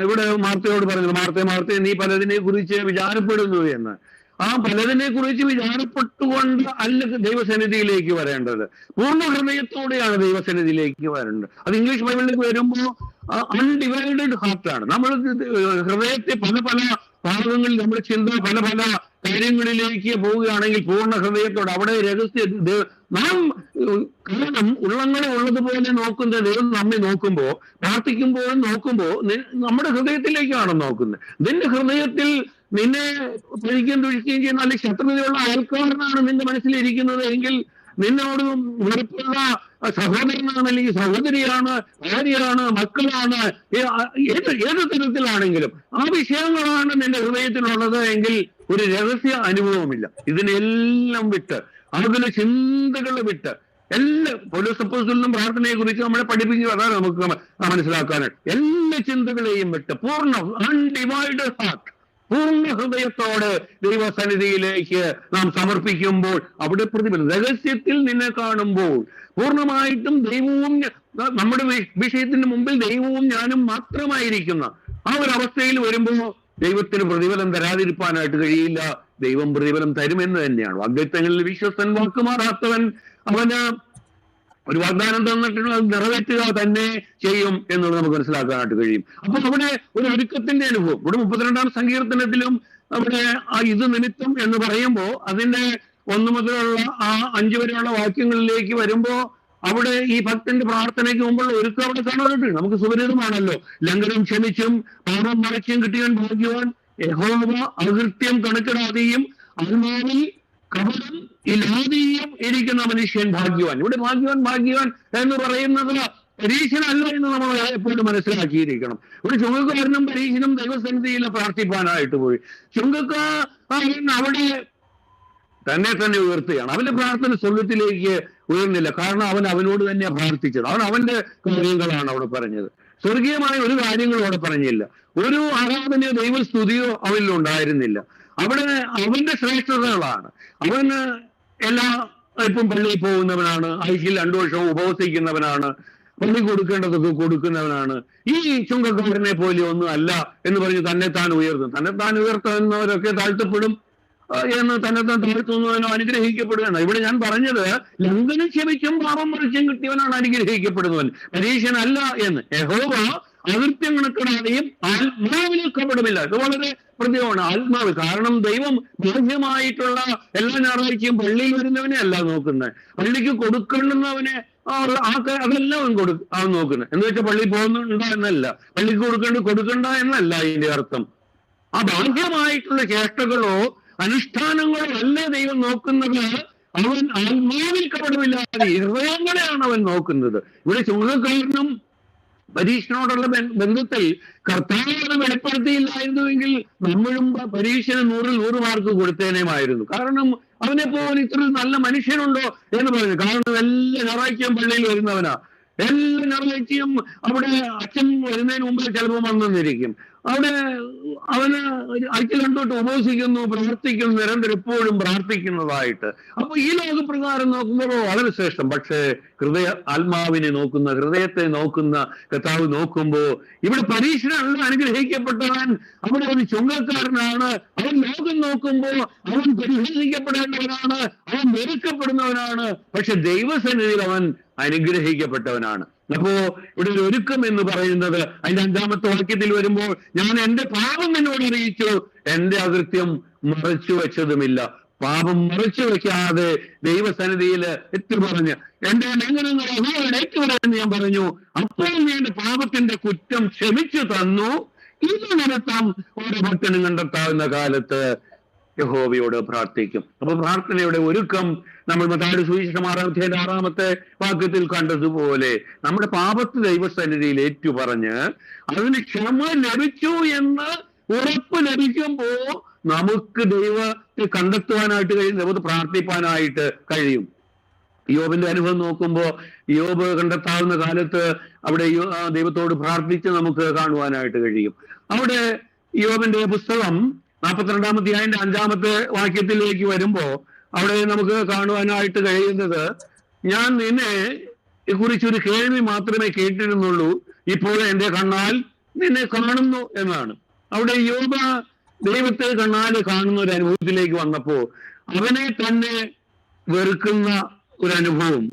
ഇവിടെ മാർത്തയോട് പറഞ്ഞത്, മാർത്തേ നീ പലതിനെ കുറിച്ച് വിചാരപ്പെടുന്നു എന്ന്. ആ പലതിനെ കുറിച്ച് വിചാരപ്പെട്ടുകൊണ്ട് അല്ല ദൈവസന്നിധിയിലേക്ക് വരേണ്ടത്, പൂർണ്ണ ഹൃദയത്തോടെയാണ് ദൈവസന്നിധിയിലേക്ക് വരേണ്ടത്. അത് ഇംഗ്ലീഷ് ബൈബിളിലേക്ക് വരുമ്പോൾ അൺഡിവൈഡഡ് ഹാർട്ടാണ്. നമ്മൾ ഹൃദയത്തെ പല പല ഭാഗങ്ങളിൽ നമ്മുടെ ചിന്ത പല പല കാര്യങ്ങളിലേക്ക് പോവുകയാണെങ്കിൽ പൂർണ്ണ ഹൃദയത്തോടെ അവിടെ രഹസ്യ നാം കാരണം ഉള്ളങ്ങളെ ഉള്ളതുപോലെ നോക്കുന്ന ദൈവം നമ്മെ നോക്കുമ്പോ, പ്രാർത്ഥിക്കുമ്പോഴും നോക്കുമ്പോ നമ്മുടെ ഹൃദയത്തിലേക്കാണ് നോക്കുന്നത്. നിന്റെ ഹൃദയത്തിൽ നിന്നെ പഴിക്കുകയും തുഴിക്കുകയും ചെയ്യുന്ന അല്ലെങ്കിൽ ശത്രുതയുള്ള അയൽക്കാരനാണ് നിന്റെ മനസ്സിലിരിക്കുന്നത് എങ്കിൽ, നിന്നോട് വെറുപ്പുള്ള സഹോദരനാണ് അല്ലെങ്കിൽ സഹോദരിയാണ്, ഭാര്യയാണ്, മക്കളാണ്, ഏത് തരത്തിലാണെങ്കിലും ആ വിഷയങ്ങളാണ് നിന്റെ ഹൃദയത്തിലുള്ളത് എങ്കിൽ ഒരു രഹസ്യ അനുഭവമില്ല. ഇതിനെല്ലാം വിട്ട്, അതിലെ ചിന്തകൾ വിട്ട്, എല്ലാ പൗലോസപ്പോസ്തലനും പ്രാർത്ഥനയെ കുറിച്ച് നമ്മളെ പഠിപ്പിക്കുക, അതാണ് നമുക്ക് മനസ്സിലാക്കാനായിട്ട്. എല്ലാ ചിന്തകളെയും വിട്ട് പൂർണ്ണ അൺഡിവൈഡഡ് ഹാർട്ട്, പൂർണ്ണ ഹൃദയത്തോടെ ദൈവസന്നിധിയിലേക്ക് നാം സമർപ്പിക്കുമ്പോൾ അവിടെ പ്രതിഫലം. രഹസ്യത്തിൽ നിന്നെ കാണുമ്പോൾ പൂർണ്ണമായിട്ടും ദൈവവും നമ്മുടെ വിഷയത്തിന്റെ മുമ്പിൽ ദൈവവും ഞാനും മാത്രമായിരിക്കുന്ന ആ ഒരു അവസ്ഥയിൽ വരുമ്പോൾ ദൈവത്തിന് പ്രതിഫലം തരാതിരിക്കാനായിട്ട് കഴിയില്ല. ദൈവം പ്രതിഫലം തരുമെന്ന് തന്നെയാണ്. വാഗ്ദത്തങ്ങളിൽ വിശ്വസ്തൻ, വാക്കുമാറാത്തവൻ. അവന് ഒരു വാഗ്ദാനം തന്നിട്ടുണ്ട്, അത് നിറവേറ്റുക തന്നെ ചെയ്യും എന്നുള്ളത് നമുക്ക് മനസ്സിലാക്കാനായിട്ട് കഴിയും. അപ്പൊ അവിടെ ഒരു ഒരുക്കത്തിന്റെ അനുഭവം. ഇവിടെ 32-ാം സങ്കീർത്തനത്തിലും അവിടെ ആ ഇത് നിമിത്തം എന്ന് പറയുമ്പോൾ അതിന്റെ 1 മുതലുള്ള ആ 5 വരെയുള്ള വാക്യങ്ങളിലേക്ക് വരുമ്പോ അവിടെ ഈ ഭക്തന്റെ പ്രാർത്ഥനയ്ക്ക് മുമ്പുള്ള ഒരുക്കം അവിടെ കാണാറുണ്ട്. നമുക്ക് സുപരിതമാണല്ലോ. ലംഘനം ക്ഷമിച്ചും പാപം മറച്ചും കിട്ടിയവൻ ഭാഗ്യവാൻ, യഹോവ അകൃത്യം കണക്കിടാതെയും ആത്മാവിൽ കപടം ഇല്ലാതെയും ഇരിക്കുന്ന മനുഷ്യൻ ഭാഗ്യവാൻ. ഇവിടെ ഭാഗ്യവാൻ എന്ന് പറയുന്നത് പരീക്ഷനല്ല എന്ന് നമ്മൾ എപ്പോഴും മനസ്സിലാക്കിയിരിക്കണം. ഇവിടെ ചുങ്കക്കാരനും പരീക്ഷനും ദൈവസന്നിധിയിൽ പ്രാർത്ഥിപ്പാനായിട്ട് പോയി. ചുങ്കക്കാരൻ അവിടെ തന്നെ ഉയർത്തുകയാണ്. അവന്റെ പ്രാർത്ഥന സ്വർഗത്തിലേക്ക് ഉയർന്നില്ല. കാരണം അവൻ അവനോട് തന്നെ പ്രാർത്ഥിച്ചത്. അവന്റെ കാര്യങ്ങളാണ് അവിടെ പറഞ്ഞത്. സ്വർഗീയമായ ഒരു കാര്യങ്ങളും അവിടെ പറഞ്ഞില്ല. ഒരു ആരാധനയോ ദൈവസ്തുതിയോ അവനിൽ ഉണ്ടായിരുന്നില്ല. അവിടെ അവന്റെ ശ്രേഷ്ഠതകളാണ്. അവന് ഇപ്പം പള്ളിയിൽ പോകുന്നവനാണ്, ആഴ്ചയിൽ 2 വർഷവും ഉപവസിക്കുന്നവനാണ്, പള്ളി കൊടുക്കേണ്ടതൊക്കെ കൊടുക്കുന്നവനാണ്. ഈ ചുങ്കക്കാരനെ പോലെ ഒന്നും അല്ല എന്ന് പറഞ്ഞ് തന്നെത്താൻ ഉയർത്തുന്നവരൊക്കെ താഴ്ത്തപ്പെടും എന്ന് തന്നെത്താൻ താഴ്ത്തുന്നവനോ അനുഗ്രഹിക്കപ്പെടുകയാണ്. ഇവിടെ ഞാൻ പറഞ്ഞത് ലംഘനം ക്ഷമിച്ചും പാപം മറിച്ചും കിട്ടിയവനാണ് അനുഗ്രഹിക്കപ്പെടുന്നവൻ, പരീക്ഷനല്ല എന്ന്. യഹോവ അകൃത്യം കണക്കിടാതെയും ആത്മാവിൽ കപടമില്ല. ഇത് വളരെ പ്രത്യേകമാണ്. ആത്മാവ്. കാരണം ദൈവം ബാഹ്യമായിട്ടുള്ള എല്ലാ ഞായറാഴ്ചയും പള്ളിയിൽ വരുന്നവനെ അല്ല നോക്കുന്നത്, പള്ളിക്ക് കൊടുക്കേണ്ടുന്നവനെ അതെല്ലാം അവൻ നോക്കുന്നത്. എന്ന് വെച്ചാൽ പള്ളിയിൽ പോകുന്നുണ്ടോ എന്നല്ല, പള്ളിക്ക് കൊടുക്കണ്ട എന്നല്ല അതിന്റെ അർത്ഥം. ആ ബാഹ്യമായിട്ടുള്ള ചേഷ്ടകളോ അനുഷ്ഠാനങ്ങളോ അല്ല ദൈവം നോക്കുന്നത്. അവൻ ആത്മാവിൽ കപടമില്ലാതെ ഹൃദയങ്ങളെയാണ് അവൻ നോക്കുന്നത്. ഇവിടെ ചുങ്കക്കാരനും പരീക്ഷനോടുള്ള ബന്ധത്തിൽ കർത്താവ് വെളിപ്പെടുത്തിയില്ലായിരുന്നുവെങ്കിൽ നമ്മളും പരീക്ഷന് 100-100 മാർക്ക് കൊടുത്തേനേമായിരുന്നു. കാരണം അവനെ പോലെ ഇത്ര നല്ല മനുഷ്യനുണ്ടോ എന്ന് പറഞ്ഞു. കാരണം എല്ലാ ഞായറാഴ്ചയും പള്ളിയിൽ വരുന്നവനാ. എല്ലാ ഞായറാഴ്ചയും അവിടെ അച്ഛൻ വരുന്നതിന് മുമ്പ് ചിലപ്പോൾ വന്നിരിക്കും. അവിടെ അവന് ആഴ്ച 2 തൊട്ട് ഉപവസിക്കുന്നു, പ്രാർത്ഥിക്കുന്നു, നിരന്തരം എപ്പോഴും പ്രാർത്ഥിക്കുന്നതായിട്ട്. അപ്പൊ ഈ ലോകപ്രകാരം നോക്കുമ്പോൾ വളരെ ശ്രേഷ്ഠം. പക്ഷേ ആത്മാവിനെ നോക്കുന്ന, ഹൃദയത്തെ നോക്കുന്ന കർത്താവ് നോക്കുമ്പോ ഇവിടെ പരീക്ഷണല്ല അനുഗ്രഹിക്കപ്പെട്ടവൻ. അവിടെ ഒരു ചുങ്കക്കാരനാണ്. അവൻ ലോകം നോക്കുമ്പോ അവൻ പരിഹസിക്കപ്പെടേണ്ടവനാണ്, അവൻ വെറുക്കപ്പെടുന്നവനാണ്. പക്ഷെ ദൈവസന്നിധിയിൽ അവൻ അനുഗ്രഹിക്കപ്പെട്ടവനാണ്. അപ്പോ ഇവിടെ ഒരു ഒരുക്കം എന്ന് പറയുന്നത് അതിന്റെ 5-ാമത്തെ വാക്യത്തിൽ വരുമ്പോൾ, ഞാൻ എന്റെ പാപം എന്നോട് അറിയിച്ചു, എന്റെ അകൃത്യം മറച്ചു വെച്ചതുമില്ല. പാപം മറച്ചു വെക്കാതെ ദൈവസന്നിധിയിൽ പറഞ്ഞ് എന്റെ ലംഘനങ്ങൾ ഏറ്റുപറയെന്ന് ഞാൻ പറഞ്ഞു. അപ്പോൾ നീ എന്റെ പാപത്തിന്റെ കുറ്റം ക്ഷമിച്ചു തന്നു. ഇത് നടത്താം ഓരോ ഭക്തനും കണ്ടെത്താവുന്ന കാലത്ത് യഹോവയോട് പ്രാർത്ഥിക്കും. അപ്പൊ പ്രാർത്ഥനയുടെ ഒരുക്കം നമ്മൾ മത്തായിയുടെ സുവിശേഷം 6-ാമത്തെ വാക്യത്തിൽ കണ്ടതുപോലെ നമ്മുടെ പാപത്തെ ദൈവസന്നിധിയിൽ ഏറ്റുപറഞ്ഞ് അതിന് ക്ഷമ ലഭിച്ചു എന്ന് ഉറപ്പ് ലഭിക്കുമ്പോ നമുക്ക് ദൈവത്തെ കണ്ടെത്തുവാനായിട്ട് കഴിയും, നമുക്ക് പ്രാർത്ഥിപ്പാനായിട്ട് കഴിയും. യോബിന്റെ അനുഭവം നോക്കുമ്പോ യോബ് കണ്ടെത്താവുന്ന കാലത്ത് അവിടെ ദൈവത്തോട് പ്രാർത്ഥിച്ച് നമുക്ക് കാണുവാനായിട്ട് കഴിയും. അവിടെ യോബിന്റെ പുസ്തകം 42-ാം അധ്യായത്തിന്റെ 5-ാമത്തെ വാക്യത്തിലേക്ക് വരുമ്പോ അവിടെ നമുക്ക് കാണുവാനായിട്ട് കഴിയുന്നത്, ഞാൻ നിന്നെ കുറിച്ചൊരു കേൾവി മാത്രമേ കേട്ടിരുന്നുള്ളൂ, ഇപ്പോൾ എന്റെ കണ്ണാൽ നിന്നെ കാണുന്നു എന്നാണ്. അവിടെ യോബ് ദൈവത്തെ കണ്ണാൽ കാണുന്ന ഒരു അനുഭവത്തിലേക്ക് വന്നപ്പോ അവനെ തന്നെ വെറുക്കുന്ന ഒരു അനുഭവം.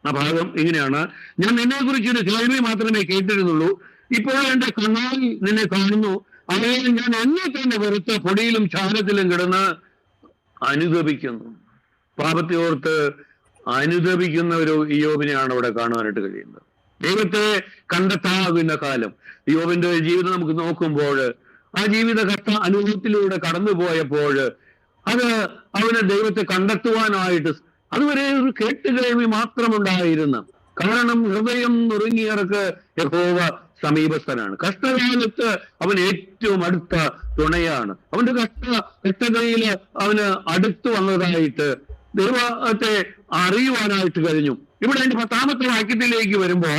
ആ ഭാഗം ഇങ്ങനെയാണ്, ഞാൻ നിന്നെ കുറിച്ചൊരു കേൾവി മാത്രമേ കേട്ടിരുന്നുള്ളൂ, ഇപ്പോൾ എന്റെ കണ്ണാൽ നിന്നെ കാണുന്നു, അവയെ ഞാൻ എന്നെ തന്നെ വെറുത്ത് പൊടിയിലും ചാരത്തിലും കിടന്ന് അനുതപിക്കുന്നു. പാപത്തെ ഓർത്ത് അനുതപിക്കുന്ന ഒരു യോബിനെയാണ് അവിടെ കാണുവാനായിട്ട് കഴിയുന്നത്. ദൈവത്തെ കണ്ടെത്താവുന്ന കാലം യോബിന്റെ ജീവിതം നമുക്ക് നോക്കുമ്പോൾ, ആ ജീവിതഘട്ട അനുഭവത്തിലൂടെ കടന്നുപോയപ്പോൾ അത് അവന് ദൈവത്തെ കണ്ടെത്തുവാനായിട്ട് അതുവരെ ഒരു കേട്ടുകേൾവി മാത്രമുണ്ടായിരുന്നു. കാരണം ഹൃദയം നുറുങ്ങിയവർക്ക് യഹോവ സമീപസ്ഥനാണ്. കഷ്ടകാലത്ത് അവൻ ഏറ്റവും അടുത്ത തുണയാണ്. അവന്റെ കഷ്ടതയില് അവന് അടുത്തു വന്നതായിട്ട് ദൈവത്തെ അറിയുവാനായിട്ട് കഴിഞ്ഞു. ഇവിടെ അതിന്റെ 10-ാമത്തെ വാക്യത്തിലേക്ക് വരുമ്പോ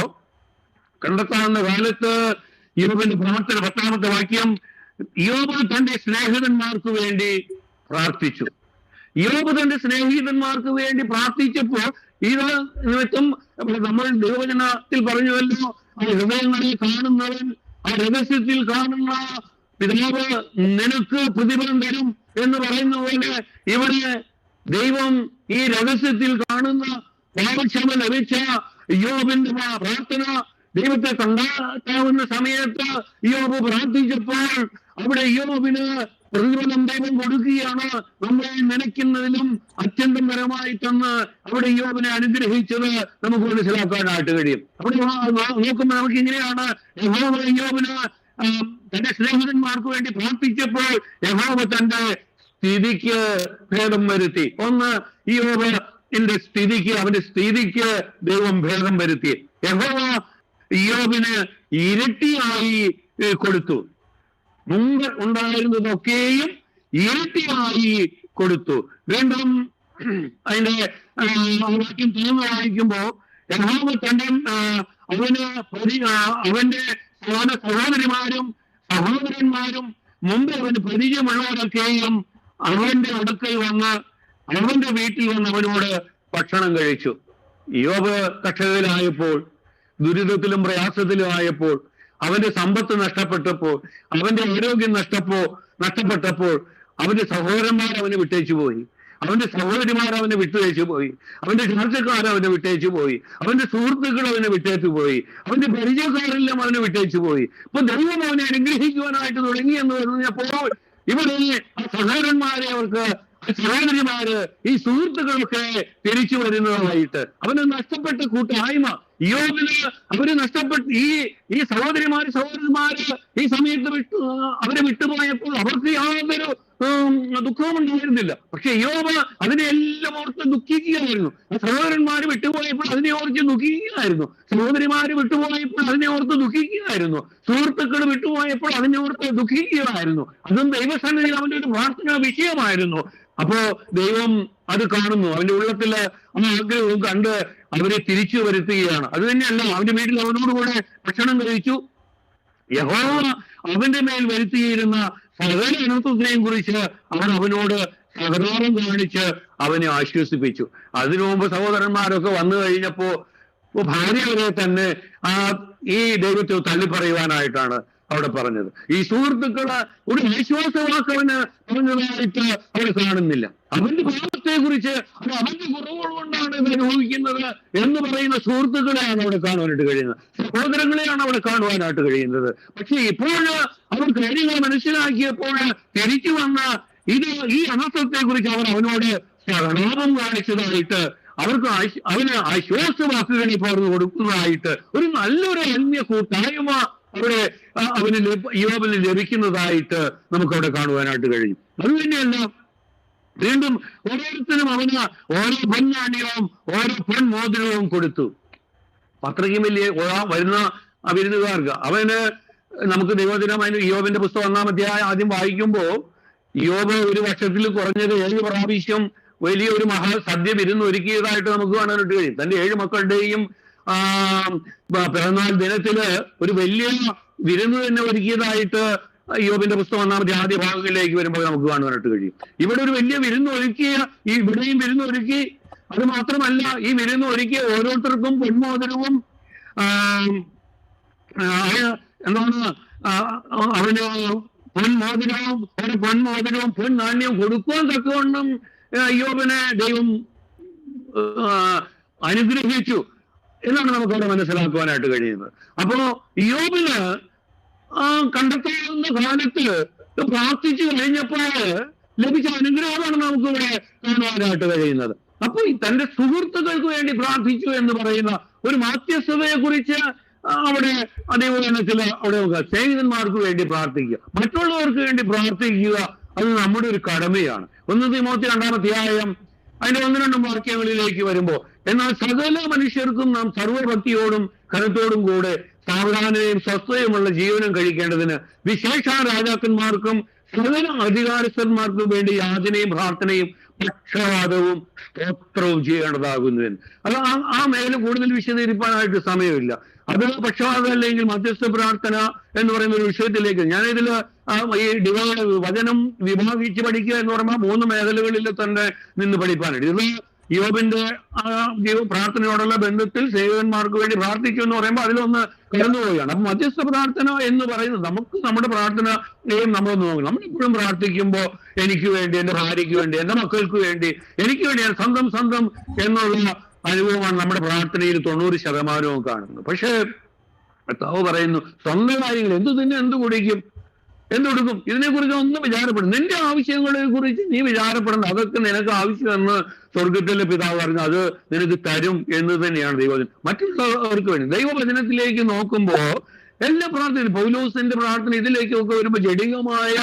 കണ്ടെത്താവുന്ന കാലത്ത് യോബിന്റെ പ്രാർത്ഥന 10-ാമത്തെ വാക്യം, യോബ് തന്റെ സ്നേഹിതന്മാർക്ക് വേണ്ടി പ്രാർത്ഥിച്ചു. യോബ് തന്റെ സ്നേഹിതന്മാർക്ക് വേണ്ടി പ്രാർത്ഥിച്ചപ്പോ ഇത് നിമിത്തം നമ്മൾ ദൈവവചനത്തിൽ പറഞ്ഞുവല്ലോ, ആ ഹൃദയങ്ങളിൽ കാണുന്നവൻ, ആ രഹസ്യത്തിൽ കാണുന്ന പിതാവ് നിനക്ക് പ്രതിഫലം തരും എന്ന് പറയുന്ന പോലെ ഇവിടെ ദൈവം ഈ രഹസ്യത്തിൽ കാണുന്ന പാപക്ഷമ ലഭിച്ച യോബിന്റെ പ്രാർത്ഥന ദൈവത്തെ കണ്ടാക്കാവുന്ന സമയത്ത് യോബ് പ്രാർത്ഥിച്ചപ്പോൾ അവിടെ യോബിന് പ്രതിഫലം ദൈവം കൊടുക്കുകയാണ്. നമ്മളെ നനയ്ക്കുന്നതിലും അത്യന്തം പരമായിട്ടെന്ന് അവിടെ യോബിനെ അനുഗ്രഹിച്ചത് നമുക്ക് മനസ്സിലാക്കാനായിട്ട് കഴിയും. അവിടെ നോക്കുമ്പോൾ നമുക്ക് ഇങ്ങനെയാണ് യോബിന് തന്റെ സ്നേഹിതന്മാർക്ക് വേണ്ടി പ്രാർത്ഥിച്ചപ്പോൾ യഹോവ തന്റെ സ്ഥിതിക്ക് ഭേദം വരുത്തി. ഒന്ന്, യോബിന്റെ സ്ഥിതിക്ക്, അവന്റെ സ്ഥിതിക്ക് ദൈവം ഭേദം വരുത്തി. യഹോവ യോബിന് ഇരട്ടിയായി കൊടുത്തു. മുമ്പ് ഉണ്ടായിരുന്നതൊക്കെയും ഇരട്ടിയായി കൊടുത്തു. വീണ്ടും അതിന്റെ വാക്യം തുറന്നു വായിക്കുമ്പോ യഹോവ തന്റെ അവന്റെ സഹോദരന്മാരും മുമ്പ് അവന് പരിചയമുള്ളവരൊക്കെയും അവന്റെ അടുക്കൽ വന്ന് അവന്റെ വീട്ടിൽ വന്ന് അവനോട് ഭക്ഷണം കഴിച്ചു. യോബ് കഷ്ടതയിലായപ്പോൾ, ദുരിതത്തിലും പ്രയാസത്തിലും ആയപ്പോൾ, അവന്റെ സമ്പത്ത് നഷ്ടപ്പെട്ടപ്പോൾ, അവന്റെ ആരോഗ്യം നഷ്ടപ്പെട്ടപ്പോൾ അവന്റെ സഹോദരന്മാർ അവനെ വിട്ടേച്ചു പോയി, അവന്റെ സഹോദരിമാർ അവനെ വിട്ടുവെച്ചു പോയി, അവന്റെ ചർച്ചക്കാർ അവനെ വിട്ടേച്ചു പോയി, അവന്റെ സുഹൃത്തുക്കൾ അവനെ വിട്ടേച്ചു പോയി, അവന്റെ പരിചയക്കാരെല്ലാം അവനെ വിട്ടേച്ചു പോയി. ഇപ്പൊ ദൈവം അവനെ അനുഗ്രഹിക്കുവാനായിട്ട് തുടങ്ങി എന്ന് പറഞ്ഞപ്പോൾ ഇവിടെ ആ സഹോദരന്മാരെ സഹോദരിമാര് ഈ സുഹൃത്തുക്കളൊക്കെ തിരിച്ചു വരുന്നതായിട്ട് അവന് നഷ്ടപ്പെട്ട കൂട്ടായ്മ യോബിന് അവര് നഷ്ടപ്പെട്ട് ഈ സഹോദരന്മാര് ഈ സമയത്ത് അവരെ വിട്ടുപോയപ്പോൾ അവർക്ക് യാതൊരു ദുഃഖവും ഉണ്ടായിരുന്നില്ല. പക്ഷെ യോബ് അതിനെല്ലാം ഓർത്ത് ദുഃഖിക്കുകയായിരുന്നു. സഹോദരന്മാര് വിട്ടുപോയപ്പോൾ അതിനെ ഓർത്ത് ദുഃഖിക്കുകയായിരുന്നു, സഹോദരിമാര് വിട്ടുപോയപ്പോൾ അതിനെ ഓർത്ത് ദുഃഖിക്കുകയായിരുന്നു, സുഹൃത്തുക്കൾ വിട്ടുപോയപ്പോൾ അതിനെ ഓർത്ത് ദുഃഖിക്കുകയായിരുന്നു. അതും ദൈവസന്നിധിയിൽ അവന്റെ ഒരു പ്രാർത്ഥനാ വിഷയമായിരുന്നു. അപ്പോ ദൈവം അത് കാണുന്നു, അവന്റെ ഉള്ളത്തില് ആഗ്രഹവും കണ്ട് അവരെ തിരിച്ചു വരുത്തുകയാണ്. അത് തന്നെയല്ല, അവന്റെ വീട്ടിൽ അവനോടുകൂടെ ഭക്ഷണം കഴിച്ചു. യഹോവ അവന്റെ മേൽ വരുത്തിയിരുന്ന സകല അനർത്ഥത്തെയും കുറിച്ച് അവനോട് സഹതാപം കാണിച്ച് അവനെ ആശ്വസിപ്പിച്ചു. അതിനു മുമ്പ് സഹോദരന്മാരൊക്കെ വന്നു കഴിഞ്ഞപ്പോ ഭാര്യ വരെ തന്നെ ഈ ദൈവത്തെ തള്ളിപ്പറയുവാനായിട്ടാണ് അവിടെ പറഞ്ഞത്. ഈ സുഹൃത്തുക്കള് ഒരു ആശ്വാസവാക്ക് അവന് പറഞ്ഞതായിട്ട് അവര് കാണുന്നില്ല. അവന്റെ പാപത്തെ കുറിച്ച് അവന്റെ കുറവുകൾ കൊണ്ടാണ് ഇത് അനുഭവിക്കുന്നത് എന്ന് പറയുന്ന സുഹൃത്തുക്കളെയാണ് അവിടെ കാണുവാനായിട്ട് കഴിയുന്നത്, സഹോദരങ്ങളെയാണ് അവിടെ കാണുവാനായിട്ട് കഴിയുന്നത്. പക്ഷെ ഇപ്പോഴ് അവർ കാര്യങ്ങൾ മനസ്സിലാക്കിയപ്പോൾ തിരിച്ചു വന്ന ഈ അനർത്ഥത്തെ കുറിച്ച് അവനോട് സഹതാപം കാണിച്ചതായിട്ട് അവന് ആശ്വാസവാക്കുകൾ പകർന്നു കൊടുക്കുന്നതായിട്ട് ഒരു നല്ലൊരു ആത്മീയ കൂട്ടായ്മ അവിടെ യോബിന് ലഭിക്കുന്നതായിട്ട് നമുക്ക് അവിടെ കാണുവാനായിട്ട് കഴിയും. അത് തന്നെയല്ല, വീണ്ടും ഓരോരുത്തരും അവന് ഓരോ പൊന്നാണ്യവും ഓരോ പൊൻമോതിരവും കൊടുത്തു. അത്രയ്ക്കും വലിയ വരുന്ന വിരുന്നുകാർക്ക് അവന് നമുക്ക് ദൈവദിനമായി യോബിന്റെ പുസ്തകം 1-ാം അധ്യായം ആദ്യം വായിക്കുമ്പോ യോബ് ഒരു വർഷത്തിൽ കുറഞ്ഞത് 7 പ്രാവശ്യം വലിയൊരു മഹാസദ്യ വിരുന്ന് ഒരുക്കിയതായിട്ട് നമുക്ക് കാണാനായിട്ട് കഴിയും. തന്റെ 7 മക്കളുടെയും പിറന്നാൾ ദിനത്തില് ഒരു വലിയ വിരുന്ന് തന്നെ ഒരുക്കിയതായിട്ട് യോബിന്റെ പുസ്തകം 1-ാം അധ്യായം ആദ്യ ഭാഗങ്ങളിലേക്ക് വരുമ്പോൾ നമുക്ക് കാണുവാനായിട്ട് കഴിയും. ഇവിടെ ഒരു വലിയ വിരുന്ന് ഒരുക്കിയ ഇവിടെയും വിരുന്ന് ഒരുക്കി. അത് മാത്രമല്ല, ഈ വിരുന്ന് ഒരുക്കിയ ഓരോരുത്തർക്കും പൊന്മോതിരവും എന്താണ് അവന് പൊന്മോതിരവും പൊന്നാണ്യവും കൊടുക്കുവാൻ തക്കവണ്ണം യോബിനെ ദൈവം അനുഗ്രഹിച്ചു എന്നാണ് നമുക്കവിടെ മനസ്സിലാക്കുവാനായിട്ട് കഴിയുന്നത്. അപ്പോ യോബിന് കണ്ടെത്താവുന്ന കാലത്ത് പ്രാർത്ഥിച്ചു കഴിഞ്ഞപ്പോൾ ലഭിച്ച അനുഗ്രഹമാണ് നമുക്കിവിടെ കാണുവാനായിട്ട് കഴിയുന്നത്. അപ്പൊ തന്റെ സുഹൃത്തുക്കൾക്ക് വേണ്ടി പ്രാർത്ഥിച്ചു എന്ന് പറയുന്ന ഒരു മാധ്യസ്ഥതയെ കുറിച്ച് അവിടെ അതേപോലെത്തിൽ അവിടെ നോക്കുക. സ്നേഹിതന്മാർക്ക് വേണ്ടി പ്രാർത്ഥിക്കുക, മറ്റുള്ളവർക്ക് വേണ്ടി പ്രാർത്ഥിക്കുക, അത് നമ്മുടെ ഒരു കടമയാണ്. 1 തിമോത്തി 2-ാം അധ്യായം അതിന്റെ 1-2 വാക്യങ്ങളിലേക്ക് വരുമ്പോ, എന്നാൽ സകല മനുഷ്യർക്കും നാം സർവഭക്തിയോടും കരുത്തോടും കൂടെ സാവധാനതയും സ്വസ്ഥതയുമുള്ള ജീവനം കഴിക്കേണ്ടതിന് വിശേഷ രാജാക്കന്മാർക്കും സകല അധികാരസ്ഥന്മാർക്കും വേണ്ടി യാചനയും പ്രാർത്ഥനയും പക്ഷപാതവും സ്തോത്രവും ചെയ്യേണ്ടതാകുന്നതിന്. അത് ആ മേഖല കൂടുതൽ വിശദീകരിക്കാനായിട്ട് സമയമില്ല. അത് പക്ഷപാതം അല്ലെങ്കിൽ മധ്യസ്ഥ പ്രാർത്ഥന എന്ന് പറയുന്ന ഒരു വിഷയത്തിലേക്ക് ഞാനിതില് ഈ വചനം വിഭാഗിച്ച് പഠിക്കുക എന്ന് പറയുമ്പോൾ 3 മേഖലകളിൽ തന്നെ നിന്ന് പഠിക്കാനായിട്ട്. ഇത് യോബിന്റെ പ്രാർത്ഥനയോടുള്ള ബന്ധത്തിൽ സേവകന്മാർക്ക് വേണ്ടി പ്രാർത്ഥിച്ചു എന്ന് പറയുമ്പോൾ അതിലൊന്ന് കടന്നുപോവുകയാണ്. അപ്പൊ മധ്യസ്ഥ പ്രാർത്ഥന എന്ന് പറയുന്നത് നമുക്ക് നമ്മുടെ പ്രാർത്ഥനയും നമ്മളൊന്ന് നോക്കണം. നമ്മളെപ്പോഴും പ്രാർത്ഥിക്കുമ്പോൾ എനിക്ക് വേണ്ടി, എന്റെ ഭാര്യയ്ക്ക് വേണ്ടി, എന്റെ മക്കൾക്ക് വേണ്ടി, എനിക്ക് വേണ്ടി സ്വന്തം എന്നുള്ള അനുഭവമാണ് നമ്മുടെ പ്രാർത്ഥനയിൽ 90% കാണുന്നത്. പക്ഷേ കർത്താവ് പറയുന്നു, സ്വന്തം കാര്യങ്ങൾ എന്തു തിന്നെ, എന്ത് കുടിക്കും, എന്തൊടുക്കും, ഇതിനെക്കുറിച്ച് ഒന്നും വിചാരപ്പെടും. നിന്റെ ആവശ്യങ്ങളെ കുറിച്ച് നീ വിചാരപ്പെടണം. അതൊക്കെ നിനക്ക് ആവശ്യമെന്ന് സ്വർഗത്തിലെ പിതാവ് പറഞ്ഞു, അത് നിനക്ക് തരും എന്ന് തന്നെയാണ് ദൈവവചനം. മറ്റുള്ളവർക്ക് വേണ്ടി ദൈവവചനത്തിലേക്ക് നോക്കുമ്പോ എല്ലാ പ്രാർത്ഥനയും, പൗലോസിന്റെ പ്രാർത്ഥന ഇതിലേക്കൊക്കെ വരുമ്പോ ജഡികമായ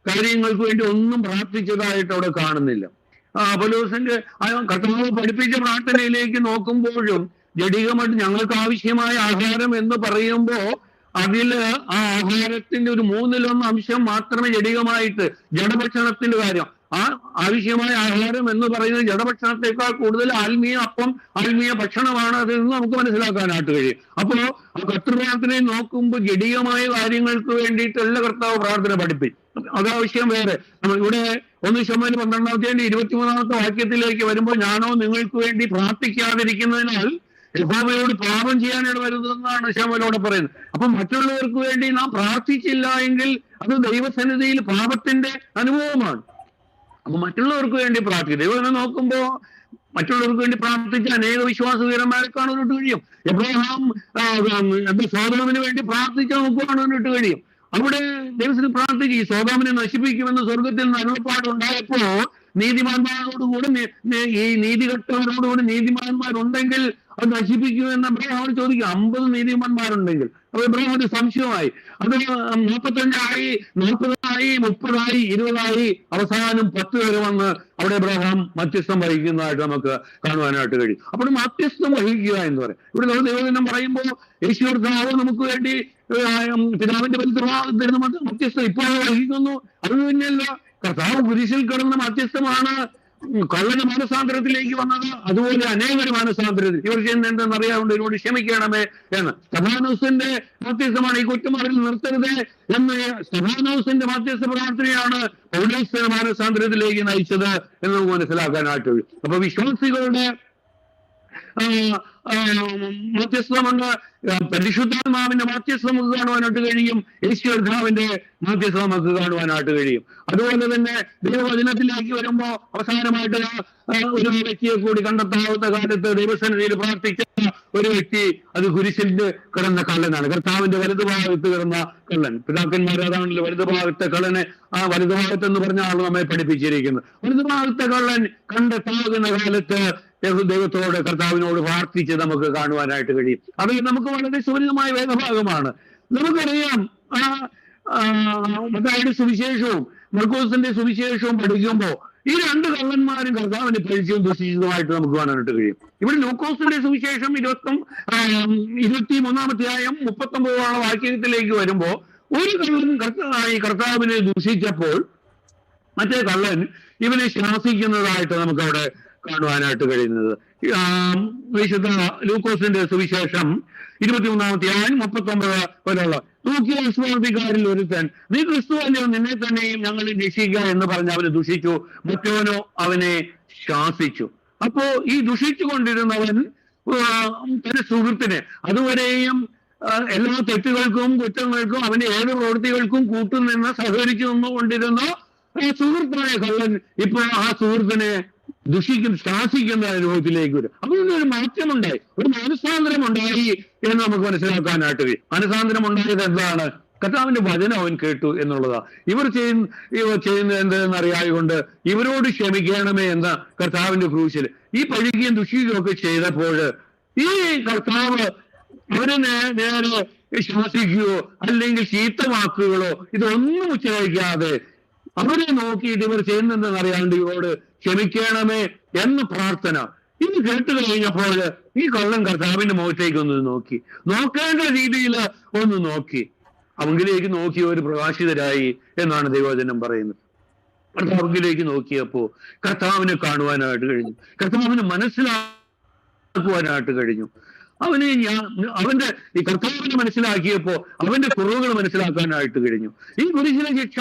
കാര്യങ്ങൾക്ക് വേണ്ടി ഒന്നും പ്രാർത്ഥിച്ചതായിട്ട് അവിടെ കാണുന്നില്ല. പൗലോസിന്റെ കർത്താവ് പഠിപ്പിച്ച പ്രാർത്ഥനയിലേക്ക് നോക്കുമ്പോഴും ജഡികമായിട്ട് ഞങ്ങൾക്ക് ആവശ്യമായ ആഹാരം എന്ന് പറയുമ്പോ അതില് ആ ആഹാരത്തിന്റെ ഒരു 1/3 അംശം മാത്രമേ ജഡികമായിട്ട്, ജഡഭക്ഷണത്തിന്റെ കാര്യം, ആ ആവശ്യമായ ആഹാരം എന്ന് പറയുന്നത് ജഡഭക്ഷണത്തെക്കാൾ കൂടുതൽ ആത്മീയ അപ്പം, ആത്മീയ ഭക്ഷണമാണ് അതിൽ നിന്ന് നമുക്ക് മനസ്സിലാക്കാനായിട്ട് കഴിയും. അപ്പോ ആ കർത്തൃപ്രാർത്ഥനയെ നോക്കുമ്പോൾ ജഡികമായ കാര്യങ്ങൾക്ക് വേണ്ടിയിട്ടല്ല കർത്താവ് പ്രാർത്ഥന പഠിപ്പിക്കും. അതാവശ്യം വേറെ. ഇവിടെ 1 ശമൂവേൽ 12-ാം 23-ാമത്തെ വാക്യത്തിലേക്ക് വരുമ്പോൾ, ഞാനോ നിങ്ങൾക്ക് വേണ്ടി പ്രാർത്ഥിക്കാതിരിക്കുന്നതിനാൽ യഹോവയോട് പാപം ചെയ്യാനാണ് വരുന്നതെന്നാണ് ശമൂവേലോട് പറയുന്നത്. അപ്പൊ മറ്റുള്ളവർക്ക് വേണ്ടി നാം പ്രാർത്ഥിച്ചില്ല എങ്കിൽ അത് ദൈവസന്നിധിയിൽ പാപത്തിന്റെ അനുഭവമാണ്. അപ്പൊ മറ്റുള്ളവർക്ക് വേണ്ടി പ്രാർത്ഥിക്കും. ദൈവം നോക്കുമ്പോ മറ്റുള്ളവർക്ക് വേണ്ടി പ്രാർത്ഥിച്ച അനേക വിശ്വാസവീരന്മാരെ കാണാനായിട്ട് കഴിയും. എബ്രഹാം സോദോമിന് വേണ്ടി പ്രാർത്ഥിച്ച നമുക്ക് കാണാനായിട്ട് കഴിയും. അവിടെ ദൈവത്തിന് പ്രാർത്ഥിച്ച് ഈ സോദോമിനെ നശിപ്പിക്കുമെന്ന് സ്വർഗത്തിൽ നിന്ന് അരുളപ്പാടുണ്ടായപ്പോ നീതിമാന്മാരോടുകൂടി, ഈ നീതികെട്ടവരോടുകൂടി നീതിമാന്മാരുണ്ടെങ്കിൽ അത് നശിപ്പിക്കുമെന്ന് അബ്രഹാമോട് ചോദിക്കും. 50 നീതിമാന്മാരുണ്ടെങ്കിൽ. അപ്പൊ ഇബ്രാഹിമിന് സംശയമായി. അത് 45 40 30 20 അവസാനം 10 വരെ വന്ന് അവിടെ ഇബ്രാഹിം മധ്യസ്ഥം വഹിക്കുന്നതായിട്ട് നമുക്ക് കാണുവാനായിട്ട് കഴിയും. അപ്പോൾ മധ്യസ്ഥം വഹിക്കുക എന്ന് പറയും. ഇവിടെ നമ്മൾ ദൈവദിനം പറയുമ്പോൾ യേശു കർത്താവ് നമുക്ക് വേണ്ടി പിതാവിന്റെ പരിത്രാഗം മധ്യസ്ഥം ഇപ്പോൾ വഹിക്കുന്നു. അത് തന്നെയല്ല, കർത്താവ് കുരിശിൽ കിടന്ന മധ്യസ്ഥമാണ് കള്ളന് മാനസാന്തരത്തിലേക്ക് വന്നത്. അതുപോലെ അനേകർ മാനസാന്തരത്തിൽ ഇവർ ചെയ്യുന്നുണ്ടെന്ന് അറിയാവുണ്ട്, ഇതിനോട് ക്ഷമിക്കണമേ എന്ന്. സ്തെഫാനോസിന്റെ മധ്യസ്ഥമാണ് ഈ കുറ്റം അവരിൽ നിർത്തരുത് എന്ന്. സ്തെഫാനോസിന്റെ മധ്യസ്ഥ പ്രാർത്ഥനയാണ് പൗലോസിനെ മാനസാന്തരത്തിലേക്ക് നയിച്ചത് എന്ന് നമുക്ക് മനസ്സിലാക്കാനായിട്ട് കഴിയും. അപ്പൊ വിശ്വാസികളുടെ മധ്യസ്ഥമുണ്ട്, പരിശുദ്ധാത്മാവിന്റെ മധ്യസ്ഥം നമുക്ക് കാണുവാനായിട്ട് കഴിയും, യേശു കർത്താവിന്റെ മധ്യസ്ഥം നമുക്ക് കാണുവാനായിട്ട് കഴിയും. അതുപോലെ തന്നെ ദൈവവചനത്തിലേക്ക് വരുമ്പോ അവസാനമായിട്ട് ഒരു വ്യക്തിയെ കൂടി കണ്ടെത്താവുന്ന കാലത്ത് ദൈവസന്നിധിയിൽ പ്രാർത്ഥിച്ച ഒരു വ്യക്തി, അത് കുരിശിൽ കിടന്ന കള്ളനാണ്. കർത്താവിന്റെ വലതുഭാഗത്ത് കിടന്ന കള്ളൻ. പിതാക്കന്മാർ അതാണല്ലോ വലതുഭാഗത്തെ കള്ളനെ, ആ വലതുഭാഗത്ത് എന്ന് പറഞ്ഞ ആൾ നമ്മെ പഠിപ്പിച്ചിരിക്കുന്നത്. വലതുഭാഗത്തെ കള്ളൻ കണ്ടെത്താവുന്ന കാലത്ത് ദൈവത്തോട്, കർത്താവിനോട് പ്രാർത്ഥിച്ച് നമുക്ക് കാണുവാനായിട്ട് കഴിയും. അത് നമുക്ക് വളരെ സുപരിതമായ വേദഭാഗമാണ്. നമുക്കറിയാം, മത്തായിയുടെ സുവിശേഷവും മർക്കോസിന്റെ സുവിശേഷവും പഠിക്കുമ്പോ ഈ 2 കള്ളന്മാരും കർത്താവിനെ പരിചയവും ദുഷിച്ചതുമായിട്ട് നമുക്ക് കാണാനായിട്ട് കഴിയും. ഇവിടെ ലൂക്കോസിന്റെ സുവിശേഷം 23-ാം 39 വാക്യത്തിലേക്ക് വരുമ്പോ ഒരു കള്ളൻ കർത്താവിനെ ദുഷിച്ചപ്പോൾ മറ്റേ കള്ളൻ ഇവനെ ശാസിക്കുന്നതായിട്ട് നമുക്ക് അവിടെ കാണുവാനായിട്ട് കഴിയുന്നത്. വിശുദ്ധ ലൂക്കോസിന്റെ സുവിശേഷം 23-ാം 39 വരെയുള്ള, തൂക്കിയ വിശ്വാസിക്കാരിൽ ഒരുത്തൻ, നീ ക്രിസ്തു അല്ലയോ, നിന്നെ തന്നെയും ഞങ്ങൾ രക്ഷിക്കുക എന്ന് പറഞ്ഞ് അവനെ ദുഷിച്ചു. മറ്റവനോ അവനെ ശാസിച്ചു. അപ്പോ ഈ ദുഷിച്ചു കൊണ്ടിരുന്നവൻ തന്റെ സുഹൃത്തിനെ, അതുവരെയും എല്ലാ തെറ്റുകൾക്കും കുറ്റങ്ങൾക്കും അവന്റെ ഏത് പ്രവൃത്തികൾക്കും കൂട്ടുനിന്ന് സഹകരിച്ചു നിന്നുകൊണ്ടിരുന്ന സുഹൃത്തായ കള്ളൻ ഇപ്പൊ ആ സുഹൃത്തിനെ ശാസിക്കുന്ന അനുഭവത്തിലേക്ക് വരും. അപ്പൊ ഇതിനൊരു മാറ്റമുണ്ടായി, ഒരു മാനസാന്തരം ഉണ്ടായി എന്ന് നമുക്ക് മനസ്സിലാക്കാനായിട്ട് കഴിയും. മാനസാന്തരം ഉണ്ടായത് എന്താണ്? കർത്താവിന്റെ വചനം അവൻ കേട്ടു എന്നുള്ളതാ. ഇവർ ചെയ്യുന്നത് എന്തെന്ന് അറിയാതുകൊണ്ട് ഇവരോട് ക്ഷമിക്കണമേ എന്ന കർത്താവിന്റെ ക്രൂശിൽ ഈ പഴിക്കുകയും ദുഷിക്കുകയും ഒക്കെ ചെയ്തപ്പോൾ ഈ കർത്താവ് അവരെ നേരെ ശാസിക്കുകയോ അല്ലെങ്കിൽ ചീത്തവാക്കുകളോ ഇതൊന്നും ഉച്ചരിക്കാതെ അവരെ നോക്കിയിട്ട് ഇവർ ചെയ്യുന്നതെന്ന് അറിയാണ്ട് ഇവരോട് ക്ഷമിക്കണമേ എന്ന പ്രാർത്ഥന ഇത് കേട്ട് കഴിഞ്ഞപ്പോൾ ഈ കള്ളൻ കർത്താവിന്റെ മുഖത്തേക്ക് ഒന്ന് നോക്കി, നോക്കേണ്ട രീതിയിൽ ഒന്ന് നോക്കി, അവങ്കിലേക്ക് നോക്കി ഒരു പ്രകാശിതരായി എന്നാണ് ദൈവവചനം പറയുന്നത്. കർത്താവിലേക്ക് നോക്കിയപ്പോ കർത്താവിനെ കാണുവാനായിട്ട് കഴിഞ്ഞു, കർത്താവിനെ മനസ്സിലാക്കുവാനായിട്ട് കഴിഞ്ഞു. അവന്റെ ഈ കർത്താവിനെ മനസ്സിലാക്കിയപ്പോ അവന്റെ കുറവുകൾ മനസ്സിലാക്കാനായിട്ട് കഴിഞ്ഞു. ഈ കുരിശിലെ ശിക്ഷ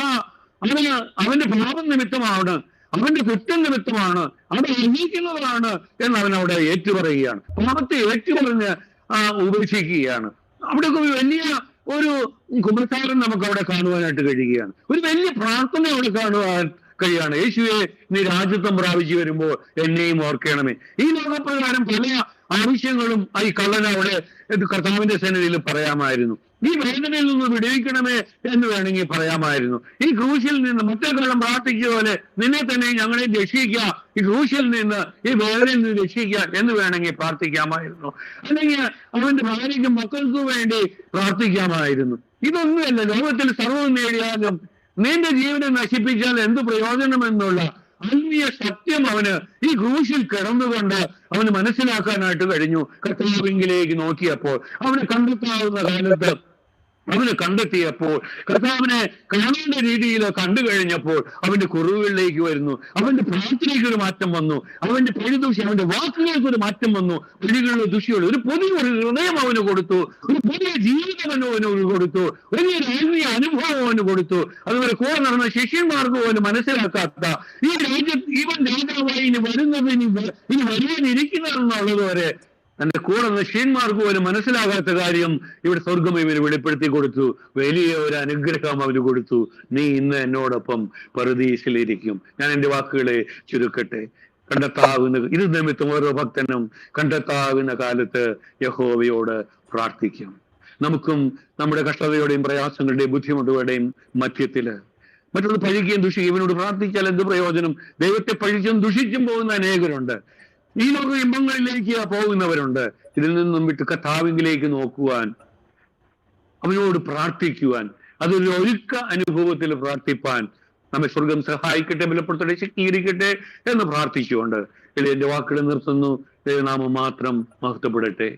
അവന്റെ പാപം നിമിത്തമാണ്, അവന്റെ കുറ്റം നിമിത്തമാണ്, അവൻ അർഹിക്കുന്നതാണ് എന്ന് അവൻ അവിടെ ഏറ്റുപറയുകയാണ്. പാപത്തെ ഏറ്റുപറഞ്ഞ് ഉപേക്ഷിക്കുകയാണ്. അവിടെ വലിയ ഒരു കുമ്പസാരം നമുക്ക് അവിടെ കാണുവാനായിട്ട് കഴിയുകയാണ്. ഒരു വലിയ പ്രാർത്ഥന അവിടെ കാണുവാൻ കഴിയാണ്. യേശുവെ, നീ രാജ്യത്വം പ്രാപിച്ചു വരുമ്പോൾ എന്നെയും ഓർക്കണമേ. ഈ ലോകപ്രകാരം പല ആവശ്യങ്ങളും ഈ കള്ളൻ അവിടെ കർത്താവിന്റെ സന്നിധിയിൽ പറയാമായിരുന്നു. ഈ വേദനയിൽ നിന്ന് വിടുവിക്കണമേ എന്ന് വേണമെങ്കിൽ പറയാമായിരുന്നു. ഈ ക്രൂശിൽ നിന്ന് മറ്റേക്കാലം പ്രാർത്ഥിക്കുക പോലെ നിന്നെ തന്നെ ഞങ്ങളെ രക്ഷിക്കുക, ഈ ക്രൂശിൽ നിന്ന് ഈ വേദനയിൽ നിന്ന് രക്ഷിക്കുക എന്ന് വേണമെങ്കിൽ പ്രാർത്ഥിക്കാമായിരുന്നു. അല്ലെങ്കിൽ അവന്റെ ഭാര്യയ്ക്കും മക്കൾക്കും വേണ്ടി പ്രാർത്ഥിക്കാമായിരുന്നു. ഇതൊന്നുമല്ല. ലോകത്തിൽ സർവ്വം നേടിയാലും നിന്റെ ജീവനെ നശിപ്പിച്ചാൽ എന്ത് പ്രയോജനമെന്നുള്ള ആത്മീയ സത്യം അവന് ഈ ക്രൂശിൽ കിടന്നുകൊണ്ട് അവന് മനസ്സിലാക്കാനായിട്ട് കഴിഞ്ഞു. കർത്താവിലേക്ക് നോക്കിയപ്പോൾ അവന് കണ്ടെത്താവുന്ന കാലത്ത് അവന് കണ്ടെത്തിയപ്പോൾ, കർത്താവിനെ കാണേണ്ട രീതിയിൽ കണ്ടു കഴിഞ്ഞപ്പോൾ അവന്റെ കുറവുകളിലേക്ക് വരുന്നു. അവന്റെ പ്രാർത്ഥനയ്ക്ക് ഒരു മാറ്റം വന്നു. അവന്റെ പഴിദൂഷി, അവന്റെ വാക്കുകൾക്ക് ഒരു മാറ്റം വന്നു. പഴികളുടെ ദുഷികൾ ഒരു പുതിയൊരു ഹൃദയം അവന് കൊടുത്തു. ഒരു പുതിയ ജീവിതം അവന് കൊടുത്തു. വലിയൊരു ആത്മീയ അനുഭവം അവന് കൊടുത്തു. അതുപോലെ കൂടെ നടന്ന ശിഷ്യന്മാർക്ക് പോലും മനസ്സിലാക്കാത്ത ഈ രാജ്യത്ത് ഇവൻ രാജാവായി ഇനി വരുന്നത് ഇനി വരുവാനിരിക്കുന്നതെന്നുള്ളത് വരെ തന്റെ കൂടെ ശിഷ്യന്മാർക്ക് പോലും മനസ്സിലാകാത്ത കാര്യം ഇവിടെ സ്വർഗം ഇവന് വെളിപ്പെടുത്തി കൊടുത്തു. വലിയ ഒരു അനുഗ്രഹം അവന് കൊടുത്തു. നീ ഇന്ന് എന്നോടൊപ്പം പറുദീസിലിരിക്കും. ഞാൻ എന്റെ വാക്കുകളെ ചുരുക്കട്ടെ. കണ്ടെത്താവുന്ന ഇത് നിമിത്തം ഓരോ ഭക്തനും കണ്ടെത്താവുന്ന കാലത്ത് യഹോവയോട് പ്രാർത്ഥിക്കും. നമുക്കും നമ്മുടെ കഷ്ടതയുടെയും പ്രയാസങ്ങളുടെയും ബുദ്ധിമുട്ടുകളുടെയും മധ്യത്തില് മറ്റുള്ള പഴിക്കുകയും ദുഷിക്കുകയും ഇവനോട് പ്രാർത്ഥിച്ചാൽ എന്ത് പ്രയോജനം? ദൈവത്തെ പഴിച്ചും ദുഷിച്ചും പോകുന്ന അനേകരുണ്ട്. ഈ ലോക ഇമ്പങ്ങളിലേക്ക് പോകുന്നവരുണ്ട്. ഇതിൽ നിന്നും വിട്ട് കർത്താവിലേക്ക് നോക്കുവാൻ, അവനോട് പ്രാർത്ഥിക്കുവാൻ, അതൊരു ഒരുക്ക അനുഭവത്തിൽ പ്രാർത്ഥിപ്പാൻ നമ്മെ സ്വർഗം സഹായിക്കട്ടെ, ബലപ്പെടുത്തട്ടെ, ശക്തീകരിക്കട്ടെ എന്ന് പ്രാർത്ഥിച്ചുകൊണ്ട് എന്റെ വാക്കുകൾ നിർത്തുന്നു. ദൈവനാമം മാത്രം മഹത്വപ്പെടട്ടെ.